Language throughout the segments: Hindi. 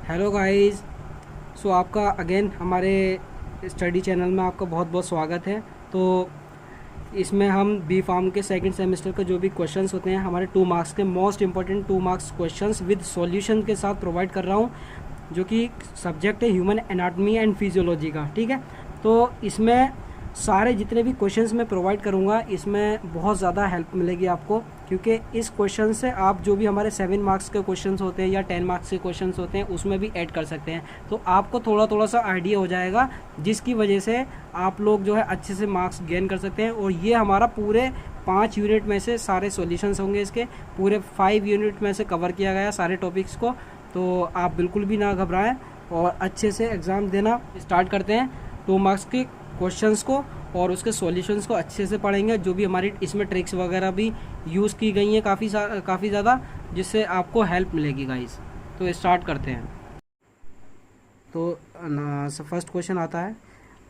Hello guys. सो आपका अगेन हमारे स्टडी चैनल में आपका बहुत बहुत स्वागत है। तो इसमें हम बी फार्म के सेकंड सेमेस्टर के जो भी क्वेश्चंस होते हैं हमारे 2 मार्क्स के most important 2 marks questions with solution के साथ प्रोवाइड कर रहा हूँ, जो कि सब्जेक्ट है ह्यूमन एनाटॉमी एंड फिजियोलॉजी का। ठीक है, तो इसमें सारे जितने भी क्वेश्चंस मैं प्रोवाइड करूँगा इसमें बहुत ज़्यादा हेल्प मिलेगी आपको, क्योंकि इस क्वेश्चन से आप जो भी हमारे 7 मार्क्स के क्वेश्चंस होते हैं या 10 मार्क्स के क्वेश्चंस होते हैं उसमें भी ऐड कर सकते हैं। तो आपको थोड़ा थोड़ा सा आइडिया हो जाएगा, जिसकी वजह से आप लोग जो है अच्छे से मार्क्स गेन कर सकते हैं। और ये हमारा पूरे 5 यूनिट में से सारे सॉल्यूशंस होंगे, इसके पूरे 5 यूनिट में से कवर किया गया सारे टॉपिक्स को। तो आप बिल्कुल भी ना घबराएं और अच्छे से एग्ज़ाम देना स्टार्ट करते हैं। 2 मार्क्स के क्वेश्चंस को और उसके सॉल्यूशंस को अच्छे से पढ़ेंगे, जो भी हमारी इसमें ट्रिक्स वगैरह भी यूज़ की गई हैं काफ़ी ज़्यादा, जिससे आपको हेल्प मिलेगी गाइस। तो स्टार्ट करते हैं। तो फर्स्ट क्वेश्चन आता है,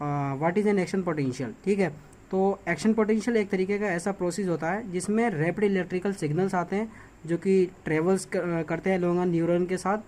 what is an action potential. ठीक है, तो एक्शन पोटेंशियल एक तरीके का ऐसा प्रोसेस होता है जिसमें रैपिड इलेक्ट्रिकल सिग्नल्स आते हैं जो कि ट्रेवल्स करते हैं लोग न्यूरॉन के साथ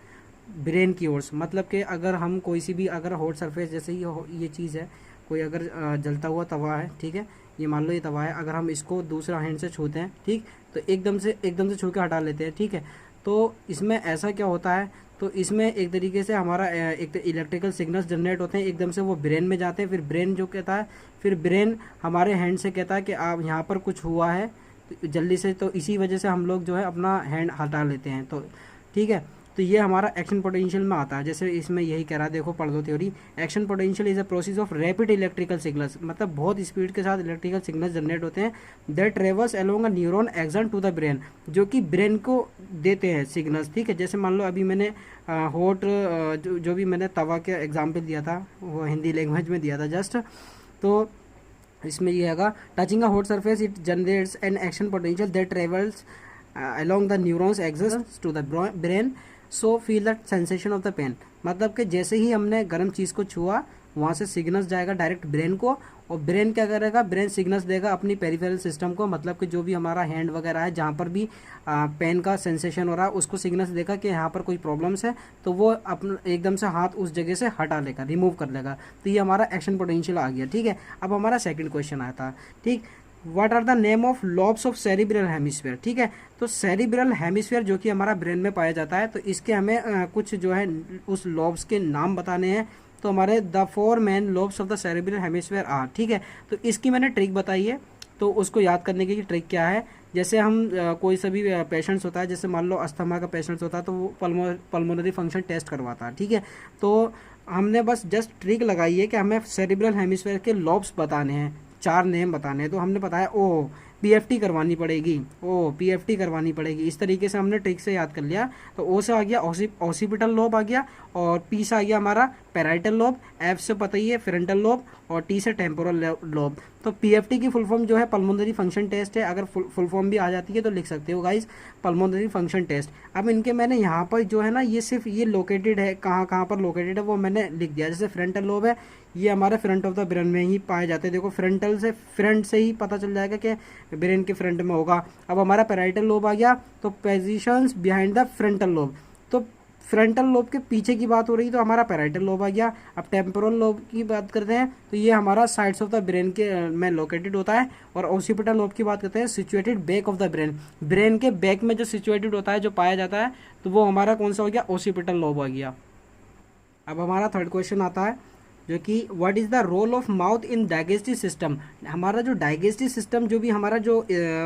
ब्रेन की ओर। मतलब कि अगर हम कोई सी भी अगर हॉट सरफेस जैसे ये चीज़ है, कोई अगर जलता हुआ तवा है, ठीक है, ये मान लो ये तवा है, अगर हम इसको दूसरा हैंड से छूते हैं, ठीक, तो एकदम से छू के हटा लेते हैं। ठीक है, तो इसमें ऐसा क्या होता है, तो इसमें एक तरीके से हमारा एक इलेक्ट्रिकल सिग्नल्स जनरेट होते हैं, एकदम से वो ब्रेन में जाते हैं। फिर ब्रेन जो कहता है, फिर ब्रेन हमारे हैंड से कहता है कि आप यहाँ पर कुछ हुआ है तो जल्दी से, तो इसी वजह से हम लोग जो है अपना हैंड हटा लेते हैं। तो ठीक है, तो ये हमारा एक्शन पोटेंशियल में आता है। जैसे इसमें यही कह रहा है, देखो पढ़ दो theory. Action potential is a process of rapid electrical signals, मतलब बहुत स्पीड के साथ इलेक्ट्रिकल सिग्नल्स जनरेट होते हैं that travels along a neuron axon to the brain, जो कि ब्रेन को देते हैं सिग्नल्स। ठीक है, जैसे मान लो अभी मैंने हॉट जो भी मैंने तवा के एग्जाम्पल दिया था वो हिंदी लैंग्वेज में दिया था जस्ट। तो इसमें ये हैगा, touching a hot surface it generates an action potential that travels along the neurons axis to the brain, so feel the sensation of the pain। मतलब कि जैसे ही हमने गर्म चीज़ को छुआ वहाँ से सिग्नल्स जाएगा डायरेक्ट ब्रेन को, और ब्रेन क्या करेगा, ब्रेन सिग्नल्स देगा अपनी पेरिफेरल सिस्टम को, मतलब कि जो भी हमारा हैंड वगैरह है जहाँ पर भी पेन का सेंसेशन हो रहा है उसको सिग्नल्स देगा कि यहाँ पर कोई प्रॉब्लम्स है, तो वो अपना एकदम से हाथ उस जगह से हटा लेगा, रिमूव कर लेगा। तो ये हमारा एक्शन पोटेंशियल आ गया। ठीक है, अब हमारा सेकंड क्वेश्चन आया था, ठीक, what are the name of lobes of cerebral hemisphere. ठीक है, तो सेरिब्रल हेमिस्फीयर जो कि हमारा ब्रेन में पाया जाता है, तो इसके हमें कुछ जो है उस लॉब्स के नाम बताने हैं। तो हमारे the 4 main lobes of the cerebral hemisphere are. ठीक है, तो इसकी मैंने ट्रिक बताई है, तो उसको याद करने की ट्रिक क्या है, जैसे हम कोई सा भी पेशेंट्स होता है, जैसे मान लो अस्थमा का पेशेंट्स होता है तो वो पल्मोनरी फंक्शन टेस्ट करवाता है। ठीक है, तो हमने बस जस्ट ट्रिक लगाई है कि हमें सेरिब्रल हेमिस्फीयर के लॉब्स बताने हैं, 4 नेम बताने हैं। तो हमने बताया ओ पीएफटी करवानी पड़ेगी, ओ पीएफटी करवानी पड़ेगी, इस तरीके से हमने ट्रिक से याद कर लिया। तो ओ से आ गया ऑसिपिटल लोब आ गया, और पी से आ गया हमारा पैराइटल लोब, एफ से पता ही है फ्रंटल लोब, और टी से टेम्पोरल लोब। तो पीएफटी की फुल फॉर्म जो है पल्मोनरी फंक्शन टेस्ट है। अगर फुल फॉर्म भी आ जाती है तो लिख सकते हो गाइस, पल्मोनरी फंक्शन टेस्ट। अब इनके मैंने यहाँ पर जो है ना, ये सिर्फ ये लोकेटेड है, कहाँ कहाँ पर लोकेटेड है वो मैंने लिख दिया। जैसे फ्रंटल लोब है, ये हमारे फ्रंट ऑफ द ब्रेन में ही पाए जाते हैं। देखो फ्रंटल से, फ्रंट से ही पता चल जाएगा कि ब्रेन के फ्रंट में होगा। अब हमारा पैराइटल लोब आ गया, तो positions behind the frontal lobe, तो फ्रंटल लोब के पीछे की बात हो रही तो हमारा पैराइटल लोब आ गया। अब टेम्पोरल लोब की बात करते हैं तो ये हमारा साइड्स ऑफ द ब्रेन के में लोकेटेड होता है। और ऑसिपिटल लोब की बात करते हैं, situated back of the brain, brain के बैक में जो सिचुएटेड होता है, जो पाया जाता है, तो वो हमारा कौन सा हो गया, ऑसिपिटल लोब आ गया। अब हमारा थर्ड क्वेश्चन आता है जो कि what is the role of mouth in digestive system. हमारा जो डाइजेस्टिव सिस्टम, जो भी हमारा जो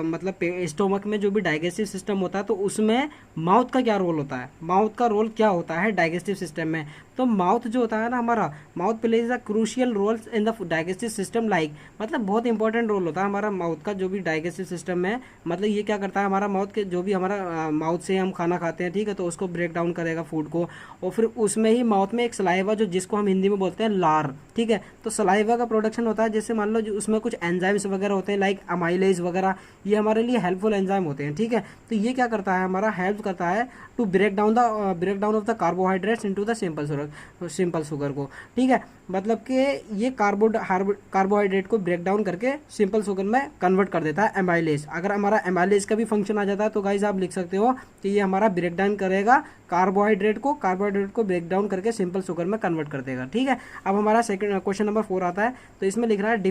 मतलब स्टोमक में जो भी डाइजेस्टिव सिस्टम होता है, तो उसमें माउथ का क्या रोल होता है, माउथ का रोल क्या होता है डाइजेस्टिव सिस्टम में। तो माउथ जो होता है ना हमारा, mouth plays a crucial role in the digestive system, like मतलब बहुत इंपॉर्टेंट रोल होता है हमारा माउथ का जो भी डाइजेस्टिव सिस्टम में। मतलब ये क्या करता है, हमारा माउथ के जो भी हमारा माउथ से हम खाना खाते हैं, ठीक है, तो उसको ब्रेक डाउन करेगा फूड को, और फिर उसमें ही माउथ में एक सलाइवा, जो जिसको हम हिंदी में बोलते हैं लार, ठीक है, तो सलाइवा का प्रोडक्शन होता है। जैसे मान लो जो उसमें कुछ एंजाइम्स वगैरह होते हैं लाइक अमाइलेज वगैरह, ये हमारे लिए हेल्पफुल एंजाइम होते हैं। ठीक है, तो ये क्या करता है, हमारा हेल्प करता है to break down of the carbohydrates into the simple sugar को। ठीक है, मतलब कि ये कार्बोहाइड्रेट को ब्रेक डाउन करके सिंपल शुगर में कन्वर्ट कर देता है एमाइलेज। अगर हमारा एमाइलेज का भी फंक्शन आ जाता है तो गाइज आप लिख सकते हो कि ये हमारा ब्रेक डाउन करेगा कार्बोहाइड्रेट को ब्रेक डाउन करके सिंपल शुगर में कन्वर्ट कर देगा। ठीक है, अब हमारा सेकंड क्वेश्चन नंबर 4 आता है। तो इसमें लिख रहा है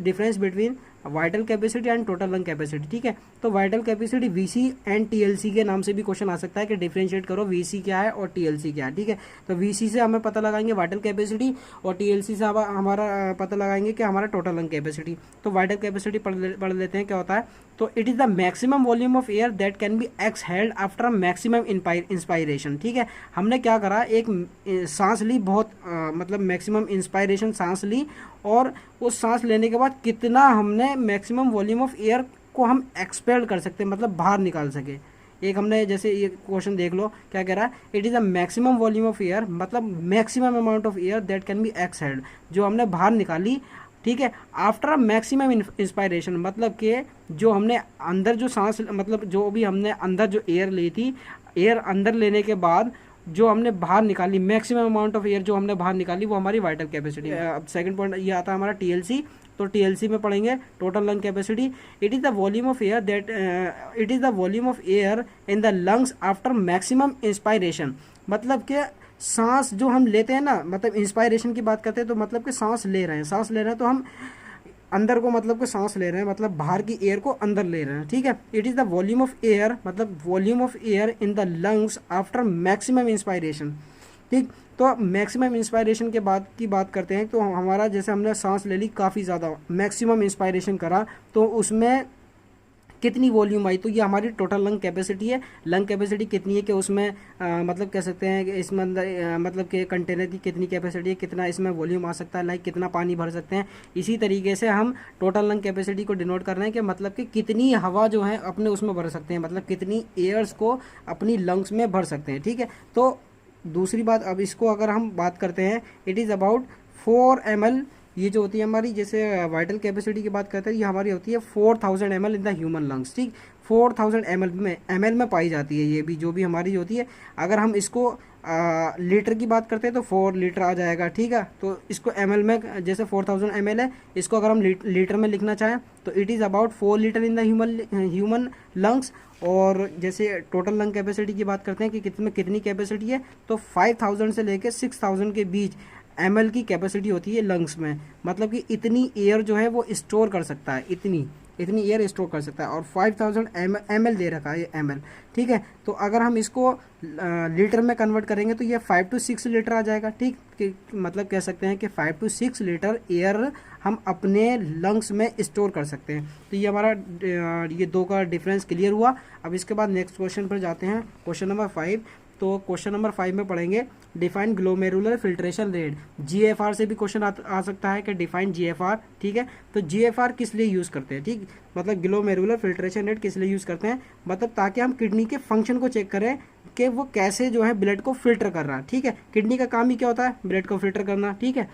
difference between vital capacity and total lung capacity. ठीक है, तो vital capacity VC and TLC के नाम से भी क्वेश्चन आ सकता है कि डिफरेंशिएट करो वीसी क्या है और टीएलसी क्या है। ठीक है, तो वीसी से हमें पता लगाएंगे वाइटल कैपेसिटी और टीएलसी से हमारा पता लगाएंगे कि हमारा टोटल लंग कैपेसिटी। तो वाइटल कैपेसिटी पढ़ लेते हैं क्या होता है। तो it is the maximum volume of air that can be exhaled after maximum inspiration. ठीक है, हमने क्या करा, एक सांस ली, बहुत मतलब मैक्सिमम इंस्पायरेशन सांस ली, और उस सांस लेने के बाद कितना हमने मैक्सिमम वॉल्यूम ऑफ एयर को हम एक्सपेल कर सकते हैं, मतलब बाहर निकाल सके। एक हमने जैसे ये क्वेश्चन देख लो क्या कह रहा है, it is a maximum volume of air, मतलब maximum amount of air that can be exhaled, जो हमने बाहर निकाली। ठीक है, आफ्टर मैक्सिमम इंस्पायरेशन, मतलब कि जो हमने अंदर जो सांस, मतलब जो भी हमने अंदर जो एयर ली थी, एयर अंदर लेने के बाद जो हमने बाहर निकाली, मैक्सिमम अमाउंट ऑफ एयर जो हमने बाहर निकाली, वो हमारी वाइटल कैपेसिटी। अब सेकंड पॉइंट ये आता है हमारा टीएलसी। तो टीएलसी में पढ़ेंगे total lung capacity. It is the volume of air that it is the volume of air in the lungs after maximum inspiration, मतलब कि सांस जो हम लेते हैं ना, मतलब इंस्पायरेशन की बात करते हैं तो मतलब कि सांस ले रहे हैं तो हम अंदर को, मतलब कि सांस ले रहे हैं, मतलब बाहर की एयर को अंदर ले रहे हैं। ठीक है, it is the volume of air, मतलब volume of air in the lungs after maximum inspiration. ठीक, तो मैक्सिमम इंस्पायरेशन के बाद की बात करते हैं। तो हमारा जैसे हमने सांस ले ली काफ़ी ज़्यादा, मैक्सिमम इंस्पायरेशन करा, तो उसमें कितनी वॉल्यूम आई, तो ये हमारी टोटल लंग कैपेसिटी है। लंग कैपेसिटी कितनी है कि उसमें मतलब कह सकते हैं कि इसमें अंदर मतलब कि कंटेनर की कितनी कैपेसिटी है, कितना इसमें वॉल्यूम आ सकता है, लाइक कितना पानी भर सकते हैं। इसी तरीके से हम टोटल लंग कैपेसिटी को डिनोट कर रहे हैं कि मतलब कि कितनी हवा जो है अपने उसमें भर सकते हैं, मतलब कितनी एयर्स को अपनी लंग्स में भर सकते हैं। ठीक है, तो दूसरी बात, अब इसको अगर हम बात करते हैं, इट इज़ अबाउट 4 ml। ये जो होती है हमारी, जैसे वाइटल कैपेसिटी की बात करते हैं, ये हमारी होती है 4000 ml in the human lungs. ठीक, 4000 ml में पाई जाती है ये भी, जो भी हमारी होती है। अगर हम इसको लीटर की बात करते हैं तो 4 लीटर आ जाएगा। ठीक है, तो इसको ml में, जैसे 4000 ml है, इसको अगर हम लीटर में लिखना चाहें तो it is about 4 litre in the human lungs. और जैसे टोटल लंग कैपेसिटी की बात करते हैं कि कितनी कैपेसिटी है, तो 5000 से लेकर 6000 के बीच ml की कैपेसिटी होती है लंग्स में, मतलब कि इतनी एयर जो है वो स्टोर कर सकता है, इतनी एयर स्टोर कर सकता है। और 5000 ml दे रखा है ये ml। ठीक है, तो अगर हम इसको लीटर में कन्वर्ट करेंगे तो ये 5 to 6 लीटर आ जाएगा। ठीक, कि मतलब कह सकते हैं कि 5 to 6 लीटर एयर हम अपने लंग्स में स्टोर कर सकते हैं। तो ये हमारा ये दो का डिफरेंस क्लियर हुआ। अब इसके बाद नेक्स्ट क्वेश्चन पर जाते हैं, क्वेश्चन नंबर 5। तो क्वेश्चन नंबर 5 में पढ़ेंगे define glomerular filtration rate. GFR से भी क्वेश्चन आ सकता है कि डिफाइन जीएफआर। ठीक है, तो जीएफआर किस लिए यूज़ करते हैं, ठीक, मतलब ग्लोमेरुलर फिल्ट्रेशन रेट किस लिए यूज़ करते हैं, मतलब ताकि हम किडनी के फंक्शन को चेक करें कि वो कैसे जो है ब्लड को फिल्टर कर रहा है। ठीक है, किडनी का काम ही क्या होता है, ब्लड को फिल्टर करना। ठीक है,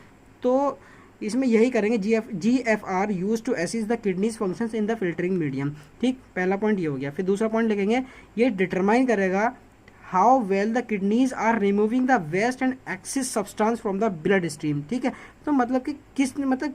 तो इसमें यही करेंगे, GFR use to assist the kidneys functions in the filtering medium. ठीक, पहला पॉइंट ये हो गया। फिर दूसरा पॉइंट लिखेंगे, ये डिटरमाइन करेगा how well the kidneys are removing the waste and excess substance from the blood stream. ठीक है, तो मतलब कि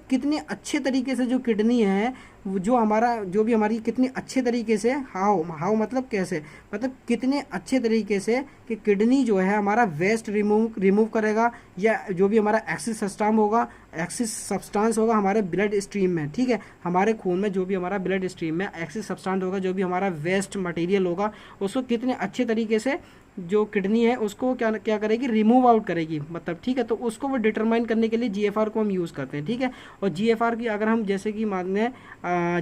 कितने अच्छे तरीके से जो किडनी है, जो भी हमारी कितनी अच्छे तरीके से, हाउ मतलब कैसे, मतलब कितने अच्छे तरीके से कि किडनी जो है हमारा वेस्ट रिमूव करेगा, या जो भी हमारा एक्सिस सब्सटेंस होगा हमारे ब्लड स्ट्रीम में। ठीक है, हमारे खून में जो भी हमारा ब्लड स्ट्रीम में एक्सिस सब्सटेंस होगा, जो भी हमारा वेस्ट मटेरियल होगा, उसको कितने अच्छे तरीके से जो किडनी है उसको क्या करेगी, रिमूव आउट करेगी, मतलब। ठीक है, तो उसको वो डिटरमाइन करने के लिए जीएफआर को हम यूज़ करते हैं। ठीक है, और जीएफआर की अगर हम जैसे कि मान लें,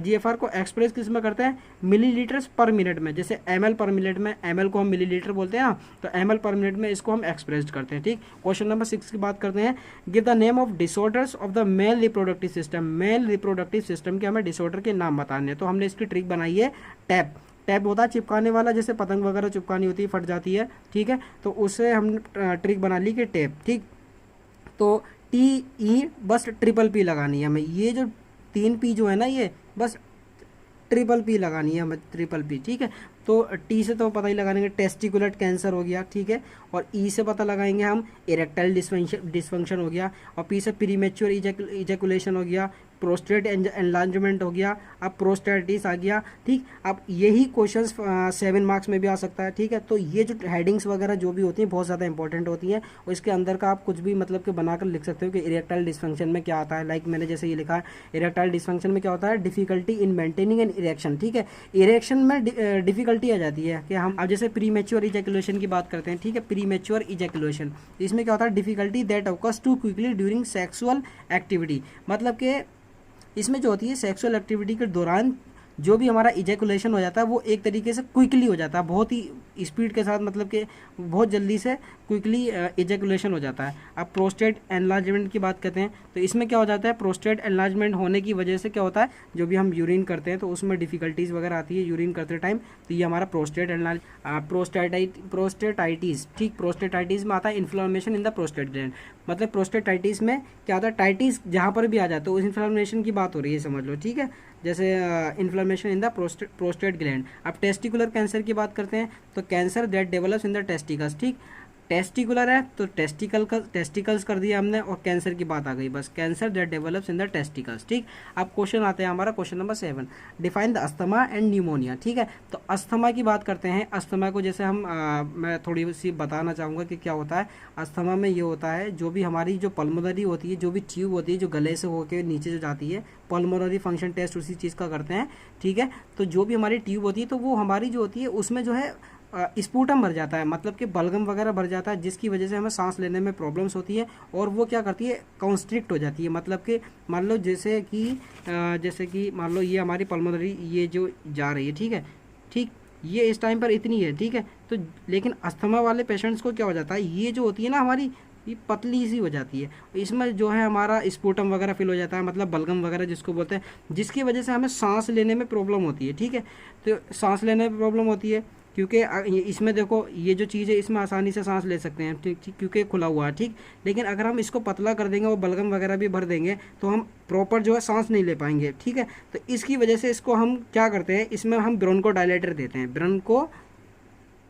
जीएफआर को एक्सप्रेस किस में करते हैं, मिलीलीटर्स पर मिनट में। जैसे ml पर मिनट में, ml को हम मिलीलीटर बोलते हैं ना, तो ml पर मिनट में इसको हम एक्सप्रेस करते हैं। ठीक, क्वेश्चन नंबर 6 की बात करते हैं, give the name of disorders of the male reproductive system. Male reproductive system के हमें डिसऑर्डर के नाम बताने हैं। तो हमने इसकी ट्रिक बनाई है, टैप होता है चिपकाने वाला, जैसे पतंग वगैरह चिपकानी होती है, फट जाती है। ठीक है, तो उससे हम ट्रिक बना ली कि टैप। ठीक, तो TE बस ट्रिपल P लगानी है हमें, ये जो 3 P जो है ना, ये बस ट्रिपल P लगानी है हमें, ट्रिपल P। ठीक है, तो टी से तो पता ही लगाएंगे टेस्टिकुलर कैंसर हो गया, ठीक है। और ई से पता लगाएंगे हम इरेक्टाइल डिसफंक्शन हो गया। और पी से प्रीमेच्योर इजैकुलेशन हो गया, प्रोस्टेट एनलार्जमेंट हो गया, अब प्रोस्टेटिस आ गया, ठीक। अब यही क्वेश्चंस 7 मार्क्स में भी आ सकता है, ठीक है। तो ये जो हेडिंग्स वगैरह जो भी होती हैं बहुत ज़्यादा इंपॉर्टेंट होती हैं, और इसके अंदर का आप कुछ भी मतलब कि बनाकर लिख सकते हो कि इरेक्टाइल डिसफंक्शन में क्या आता है। लाइक मैंने जैसे ये लिखा है, इरेक्टाइल डिसफंक्शन में क्या होता है, difficulty in maintaining an erection, ठीक है। इरेक्शन में डिफिकल्टी आ जाती है कि हम अब जैसे प्रीमेच्योर इजैकुलेशन की बात करते हैं, ठीक है। प्रीमेच्योर इजैकुलेशन, इसमें क्या होता है, difficulty that occurs to quickly during sexual activity, मतलब कि इसमें जो होती है सेक्सुअल एक्टिविटी के दौरान जो भी हमारा इजैकुलेशन हो जाता है वो एक तरीके से क्विकली हो जाता है, बहुत ही स्पीड के साथ, मतलब कि बहुत जल्दी से क्विकली इजैकुलेशन हो जाता है। अब प्रोस्टेट एनलार्जमेंट की बात करते हैं तो इसमें क्या हो जाता है, प्रोस्टेट एनलार्जमेंट होने की वजह से क्या होता है, जो भी हम यूरिन करते हैं तो उसमें डिफिकल्टीज वगैरह आती है यूरिन करते टाइम, तो ये हमारा प्रोस्टेटाइटिस, ठीक। प्रोस्टेटाइटिस में आता है inflammation in the prostate gland, मतलब प्रोस्टेटाइटिस में क्या होता है, टाइटिस जहाँ पर भी आ जाता है उस इन्फ्लेमेशन की बात हो रही है, समझ लो, ठीक है। जैसे inflammation in the prostate gland. अब टेस्टिकुलर कैंसर की बात करते हैं तो cancer that develops in the testicles, ठीक। टेस्टिकुलर है तो टेस्टिकल्स कर दिया हमने, और कैंसर की बात आ गई, बस cancer that develops in the testicles, ठीक। अब क्वेश्चन आते हैं हमारा question number 7, define the asthma and pneumonia, ठीक है। तो अस्थमा की बात करते हैं। अस्थमा को जैसे हम मैं थोड़ी सी बताना चाहूँगा कि क्या होता है। अस्थमा में ये होता है, जो भी हमारी जो पल्मोनरी होती है, जो भी ट्यूब होती है जो गले से होकर नीचे जो जाती है, पल्मोनरी फंक्शन टेस्ट उसी चीज़ का करते हैं, ठीक है। तो जो भी हमारी ट्यूब होती है तो वो हमारी जो होती है उसमें जो है स्पूटम भर जाता है, मतलब कि बलगम वगैरह भर जाता है, जिसकी वजह से हमें सांस लेने में प्रॉब्लम्स होती है, और वो क्या करती है, कॉन्स्ट्रिक्ट हो जाती है। मतलब कि मान लो जैसे कि मान लो ये हमारी पल्मोनरी ये जो जा रही है, ठीक है, ठीक, ये इस टाइम पर इतनी है, ठीक है। तो लेकिन अस्थमा वाले पेशेंट्स को क्या हो जाता है, ये जो होती है ना हमारी, ये पतली सी हो जाती है, इसमें जो है हमारा स्पूटम वगैरह फिल हो जाता है, मतलब बलगम वगैरह जिसको बोलते हैं, जिसकी वजह से हमें सांस लेने में प्रॉब्लम होती है, ठीक है। तो सांस लेने में प्रॉब्लम होती है क्योंकि इसमें देखो ये जो चीज़ है इसमें आसानी से सांस ले सकते हैं, ठीक, क्योंकि खुला हुआ है, ठीक। लेकिन अगर हम इसको पतला कर देंगे और बलगम वगैरह भी भर देंगे तो हम प्रॉपर जो है सांस नहीं ले पाएंगे, ठीक है। तो इसकी वजह से इसको हम क्या करते हैं, इसमें हम ब्रोंको डायलेटर देते हैं, ब्रोंको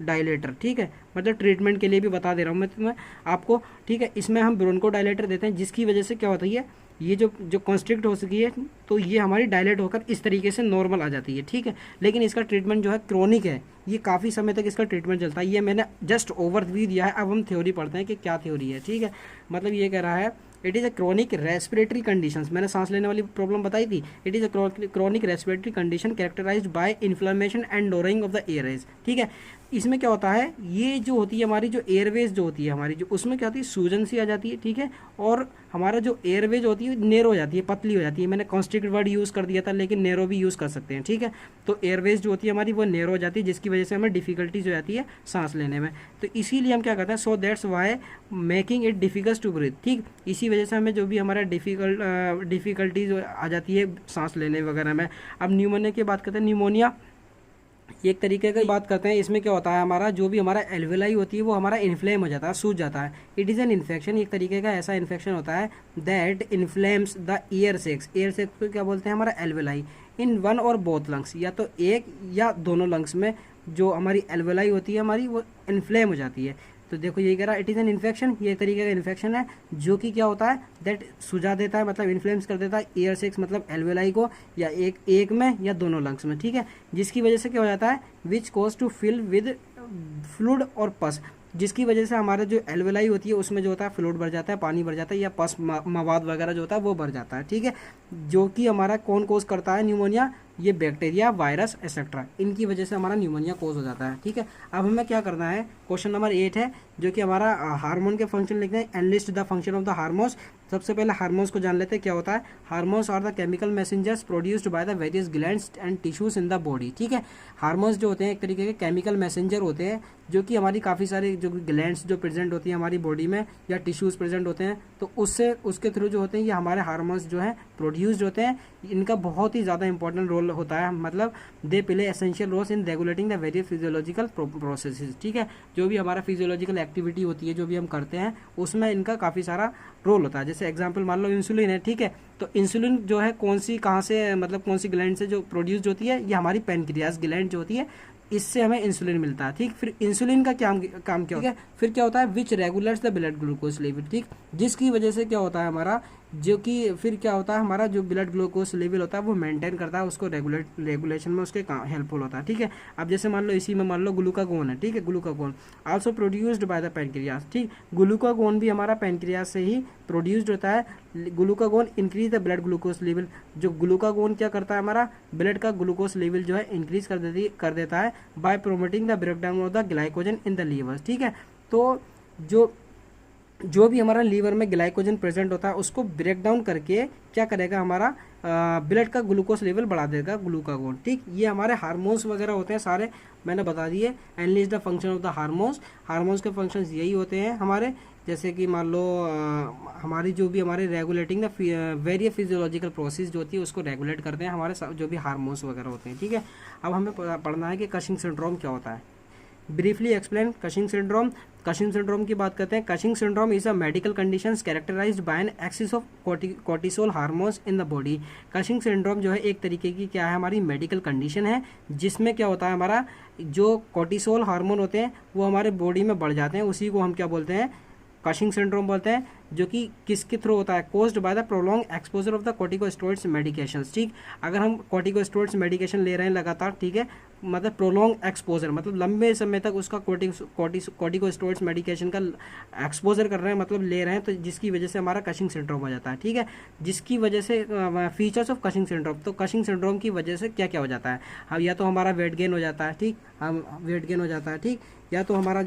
डायलेटर, ठीक है। मतलब ट्रीटमेंट के लिए भी बता दे रहा हूँ मैं तुम्हें आपको, ठीक है। इसमें हम ब्रोंको डायलेटर देते हैं, जिसकी वजह से क्या होता है, ये जो कॉन्स्ट्रिक्ट हो सकी है तो ये हमारी डायलेट होकर इस तरीके से नॉर्मल आ जाती है, ठीक है। लेकिन इसका ट्रीटमेंट जो है क्रोनिक है, ये काफ़ी समय तक इसका ट्रीटमेंट चलता है। ये मैंने जस्ट ओवरव्यू दिया है, अब हम थ्योरी पढ़ते हैं कि क्या थ्योरी है, ठीक है। मतलब ये कह रहा है it is a chronic respiratory conditions, मैंने सांस लेने वाली प्रॉब्लम बताई थी। It is a chronic respiratory condition characterised by inflammation and lowering of the airways, ठीक है। इसमें क्या होता है, ये जो होती है हमारी जो एयरवेज जो होती है हमारी, जो उसमें क्या होती है, सूजन सी आ जाती है, ठीक है। और हमारा जो एयरवेज होती है नेरो हो जाती है, पतली हो जाती है। मैंने कॉन्स्ट्रिक्ट वर्ड यूज़ कर दिया था, लेकिन नेरो भी यूज़ कर सकते हैं, ठीक है। तो एयरवेज जो होती है हमारी वो नेरो हो जाती है, जिसकी वजह से हमें डिफिकल्टीज हो जाती है सांस लेने में। तो इसीलिए हम क्या करते हैं, so that's why making it difficult to breathe, ठीक। इसी वजह से हमें जो भी हमारा डिफिकल्टीज आ जाती है सांस लेने वगैरह में। अब न्यूमोनिया की बात करते हैं, न्यूमोनिया एक तरीके की बात करते हैं। इसमें क्या होता है, हमारा जो भी हमारा एल्वेलाई होती है वो हमारा इन्फ्लेम हो जाता है, सूज जाता है। इट इज़ एन इन्फेक्शन, एक तरीके का ऐसा इन्फेक्शन होता है दैट इन्फ्लेम्स द ईयर सेक्स को क्या बोलते हैं, हमारा एल्वेलाई, इन वन और बोथ लंग्स, या तो एक या दोनों लंग्स में जो हमारी एल्वेलाई होती है हमारी वो इन्फ्लेम हो जाती है। तो देखो यही कह रहा है, इट इज़ एन इन्फेक्शन, ये एक तरीके का इन्फेक्शन है जो कि क्या होता है, दैट सुझा देता है, मतलब इन्फ्लेम्स कर देता है ईयर सेक्स मतलब एल्वेलाई को, या एक में या दोनों लंग्स में, ठीक है। जिसकी वजह से क्या हो जाता है, विच कोज टू फिल विद फ्लूइड और पस, जिसकी वजह से हमारा जो एल्वेलाई होती है उसमें जो होता है फ्लूइड भर जाता है, पानी भर जाता है, या पस मवाद वगैरह जो होता है वो भर जाता है, ठीक है। जो कि हमारा कौन कोज करता है न्यूमोनिया, ये बैक्टीरिया, वायरस एक्सेट्रा, इनकी वजह से हमारा न्यूमोनिया कोज हो जाता है, ठीक है। अब हमें क्या करना है, क्वेश्चन नंबर 8 है, जो कि हमारा हार्मोन के फंक्शन लिखते हैं, analyst the function of the hormones. सबसे पहले हार्मोन्स को जान लेते हैं क्या होता है। Hormones are the chemical messengers produced by the various glands and tissues in the body, ठीक है। हार्मोन्स जो होते हैं एक तरीके के केमिकल मैसेंजर होते हैं, जो कि हमारी काफ़ी सारे जो ग्लैंड्स जो प्रेजेंट होती हैं हमारी बॉडी में, या टिश्यूज प्रेजेंट होते हैं, तो उसके थ्रू जो होते हैं ये हमारे हार्मोन्स जो है प्रोड्यूस्ड होते हैं। इनका बहुत ही ज़्यादा इंपॉर्टेंट रोल होता है, मतलब they play essential roles in regulating the various physiological processes, ठीक है। जो भी हमारा फिजियोलॉजिकल एक्टिविटी होती है, जो भी हम करते हैं, उसमें इनका काफ़ी सारा रोल होता है। जैसे एग्जांपल मान लो इंसुलिन है, ठीक है। तो इंसुलिन जो है कौन सी कहाँ से, मतलब कौन सी ग्लैंड से जो प्रोड्यूस होती है, ये हमारी पैनक्रियाज ग्लैंड जो होती है, इससे हमें इंसुलिन मिलता है, ठीक। फिर इंसुलिन का क्या काम क्या होता है, फिर क्या होता है, which regulates the blood glucose level, ठीक, जिसकी वजह से क्या होता है हमारा, जो कि फिर क्या होता है हमारा जो ब्लड ग्लूकोज लेवल होता है वो मेंटेन करता है, उसको रेगुलेशन में उसके हेल्पफुल होता है, ठीक है। अब जैसे मान लो इसी में मान लो ग्लूकागोन है, ठीक है, glucagon also produced by the pancreas, ठीक, ग्लूकागोन भी हमारा पैनक्रियास से ही प्रोड्यूस्ड होता है। Glucagon increase the blood glucose level, जो ग्लूकागोन क्या करता है हमारा ब्लड का ग्लूकोज लेवल जो है इंक्रीज कर देता है by promoting the breakdown of the glycogen in the liver, ठीक है। तो जो भी हमारा लीवर में ग्लाइकोजन प्रेजेंट होता है उसको ब्रेक डाउन करके क्या करेगा हमारा ब्लड का ग्लूकोज लेवल बढ़ा देगा ग्लूकागोन, ठीक। ये हमारे हार्मोन्स वगैरह होते हैं सारे, मैंने बता दिए। Analyse the function of the hormones के फंक्शंस यही होते हैं हमारे, जैसे कि मान लो हमारी जो भी हमारे regulating the various physiological process जो होती है उसको रेगुलेट करते हैं हमारे जो भी हार्मोन्स वगैरह होते हैं, ठीक है। अब हमें पढ़ना है कि कशिंग सिंड्रोम क्या होता है। ब्रीफली एक्सप्लेन कशिंग सिंड्रोम की बात करते हैं। Cushing syndrome is a medical condition characterised by an excess of cortisol hormones in the body. Cushing syndrome जो है एक तरीके की क्या है हमारी मेडिकल कंडीशन है, जिसमें क्या होता है हमारा जो कोर्टिसोल हार्मोन होते हैं वो हमारे बॉडी में बढ़ जाते हैं, उसी को हम क्या बोलते हैं, कशिंग सिंड्रोम बोलते हैं, जो कि किसके थ्रू होता है, caused by the prolong exposure of the corticosteroids medications, ठीक। अगर हम कॉर्टिकोस्टेरॉइड्स मेडिकेशन ले रहे हैं लगातार, ठीक है, मतलब प्रोलॉन्ग एक्सपोजर मतलब लंबे समय तक उसका कॉर्टिकोस्टेरॉइड्स मेडिकेशन का एक्सपोजर कर रहे हैं, मतलब ले रहे हैं, तो जिसकी वजह से हमारा कशिंग सिंड्रोम हो जाता है, ठीक है। जिसकी वजह से फीचर्स ऑफ कशिंग सिंड्रोम, तो कशिंग सिंड्रोम की वजह से क्या क्या हो जाता है, हम या तो हमारा वेट गेन हो जाता है, ठीक, हम वेट गेन हो जाता है, ठीक, या तो हमारा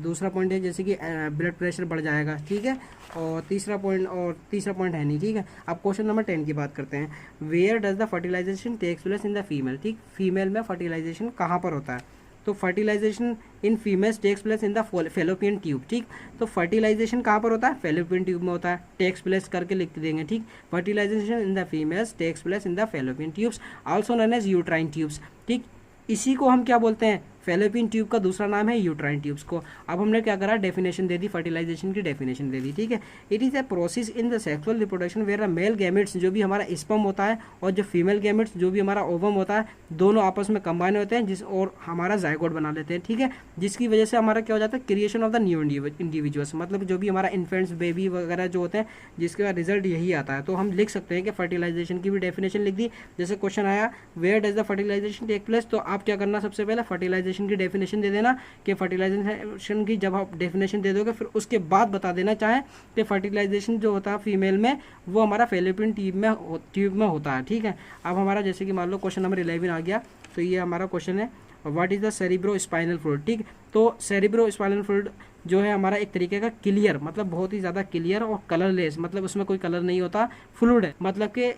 दूसरा पॉइंट है जैसे कि ब्लड प्रेशर बढ़ जाएगा, ठीक है, और तीसरा पॉइंट है नहीं, ठीक है। अब क्वेश्चन नंबर 10 की बात करते हैं। Where does the fertilisation takes place in the female, ठीक, फीमेल में फर्टिलाइजेशन कहाँ पर होता है, तो fertilisation in females takes place in the fallopian tube, ठीक। तो फर्टिलाइजेशन कहाँ पर होता है, फेलोपियन ट्यूब में होता है, टेक्स प्लेस करके लिख देंगे, ठीक। Fertilisation in the females takes place in the fallopian tubes also known as uterine tubes, ठीक। इसी को हम क्या बोलते हैं, फेलोपियन ट्यूब का दूसरा नाम है यूट्राइन ट्यूब्स को। अब हमने क्या करा, डेफिनेशन दे दी, फर्टिलाइजेशन की डेफिनेशन दे दी, ठीक है। It is a process in the sexual reproduction where a male gametes जो भी हमारा स्पर्म होता है और जो फीमेल गैमेट्स जो भी हमारा ओवम होता है दोनों आपस में कंबाइन होते हैं और हमारा जायगोट बना लेते हैं, ठीक है। जिसकी वजह से हमारा क्या हो जाता है, creation of the new individuals, मतलब जो भी हमारा इन्फेंट्स बेबी वगैरह जो होते हैं जिसका रिजल्ट यही आता है। तो हम लिख सकते हैं कि फर्टिलाइजेशन की भी डेफिनेशन लिख दी। जैसे क्वेश्चन आया where does the fertilisation take place, तो आप क्या करना, सबसे पहले फर्टिलाइजेशन की डेफिनेशन दे देना कि फर्टिलाइजेशन की जब आप डेफिनेशन दे दोगे फिर उसके बाद बता देना चाहे कि फर्टिलाइजेशन जो होता है फीमेल में वो हमारा फेलोपियन ट्यूब में होता है, ठीक है। अब हमारा जैसे कि मान लो क्वेश्चन नंबर 11 आ गया, तो ये हमारा क्वेश्चन है what is the cerebro spinal fluid, ठीक। तो सेरिब्रो स्पाइनल फ्लूइड जो है हमारा एक तरीके का क्लियर, मतलब बहुत ही ज़्यादा क्लियर और कलरलेस, मतलब उसमें कोई कलर नहीं होता, फ्लूइड है, मतलब कि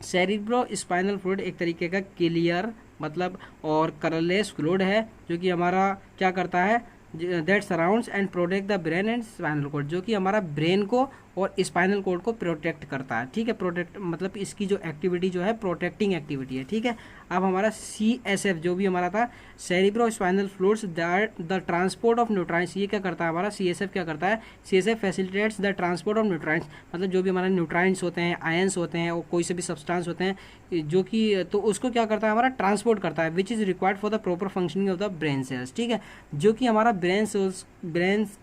सेरिब्रो स्पाइनल फ्लूइड एक तरीके का क्लियर मतलब और कलरलेस फ्लूइड है जो कि हमारा क्या करता है, that surrounds and protect the brain and spinal cord, जो कि हमारा ब्रेन को और स्पाइनल कॉर्ड को प्रोटेक्ट करता है, ठीक है। प्रोटेक्ट मतलब इसकी जो एक्टिविटी जो है प्रोटेक्टिंग एक्टिविटी है, ठीक है। अब हमारा CSF जो भी हमारा था cerebrospinal fluids the transport of nutrients, ये क्या करता है हमारा CSF क्या करता है, CSF facilitates the transport of nutrients, मतलब जो भी हमारे न्यूट्राइंस होते हैं, आयंस होते हैं और कोई से भी सब्सटेंस होते हैं जो कि तो उसको क्या करता है हमारा ट्रांसपोर्ट करता है, which is required for the proper functioning of the brain cells, ठीक है। जो कि हमारा ब्रेन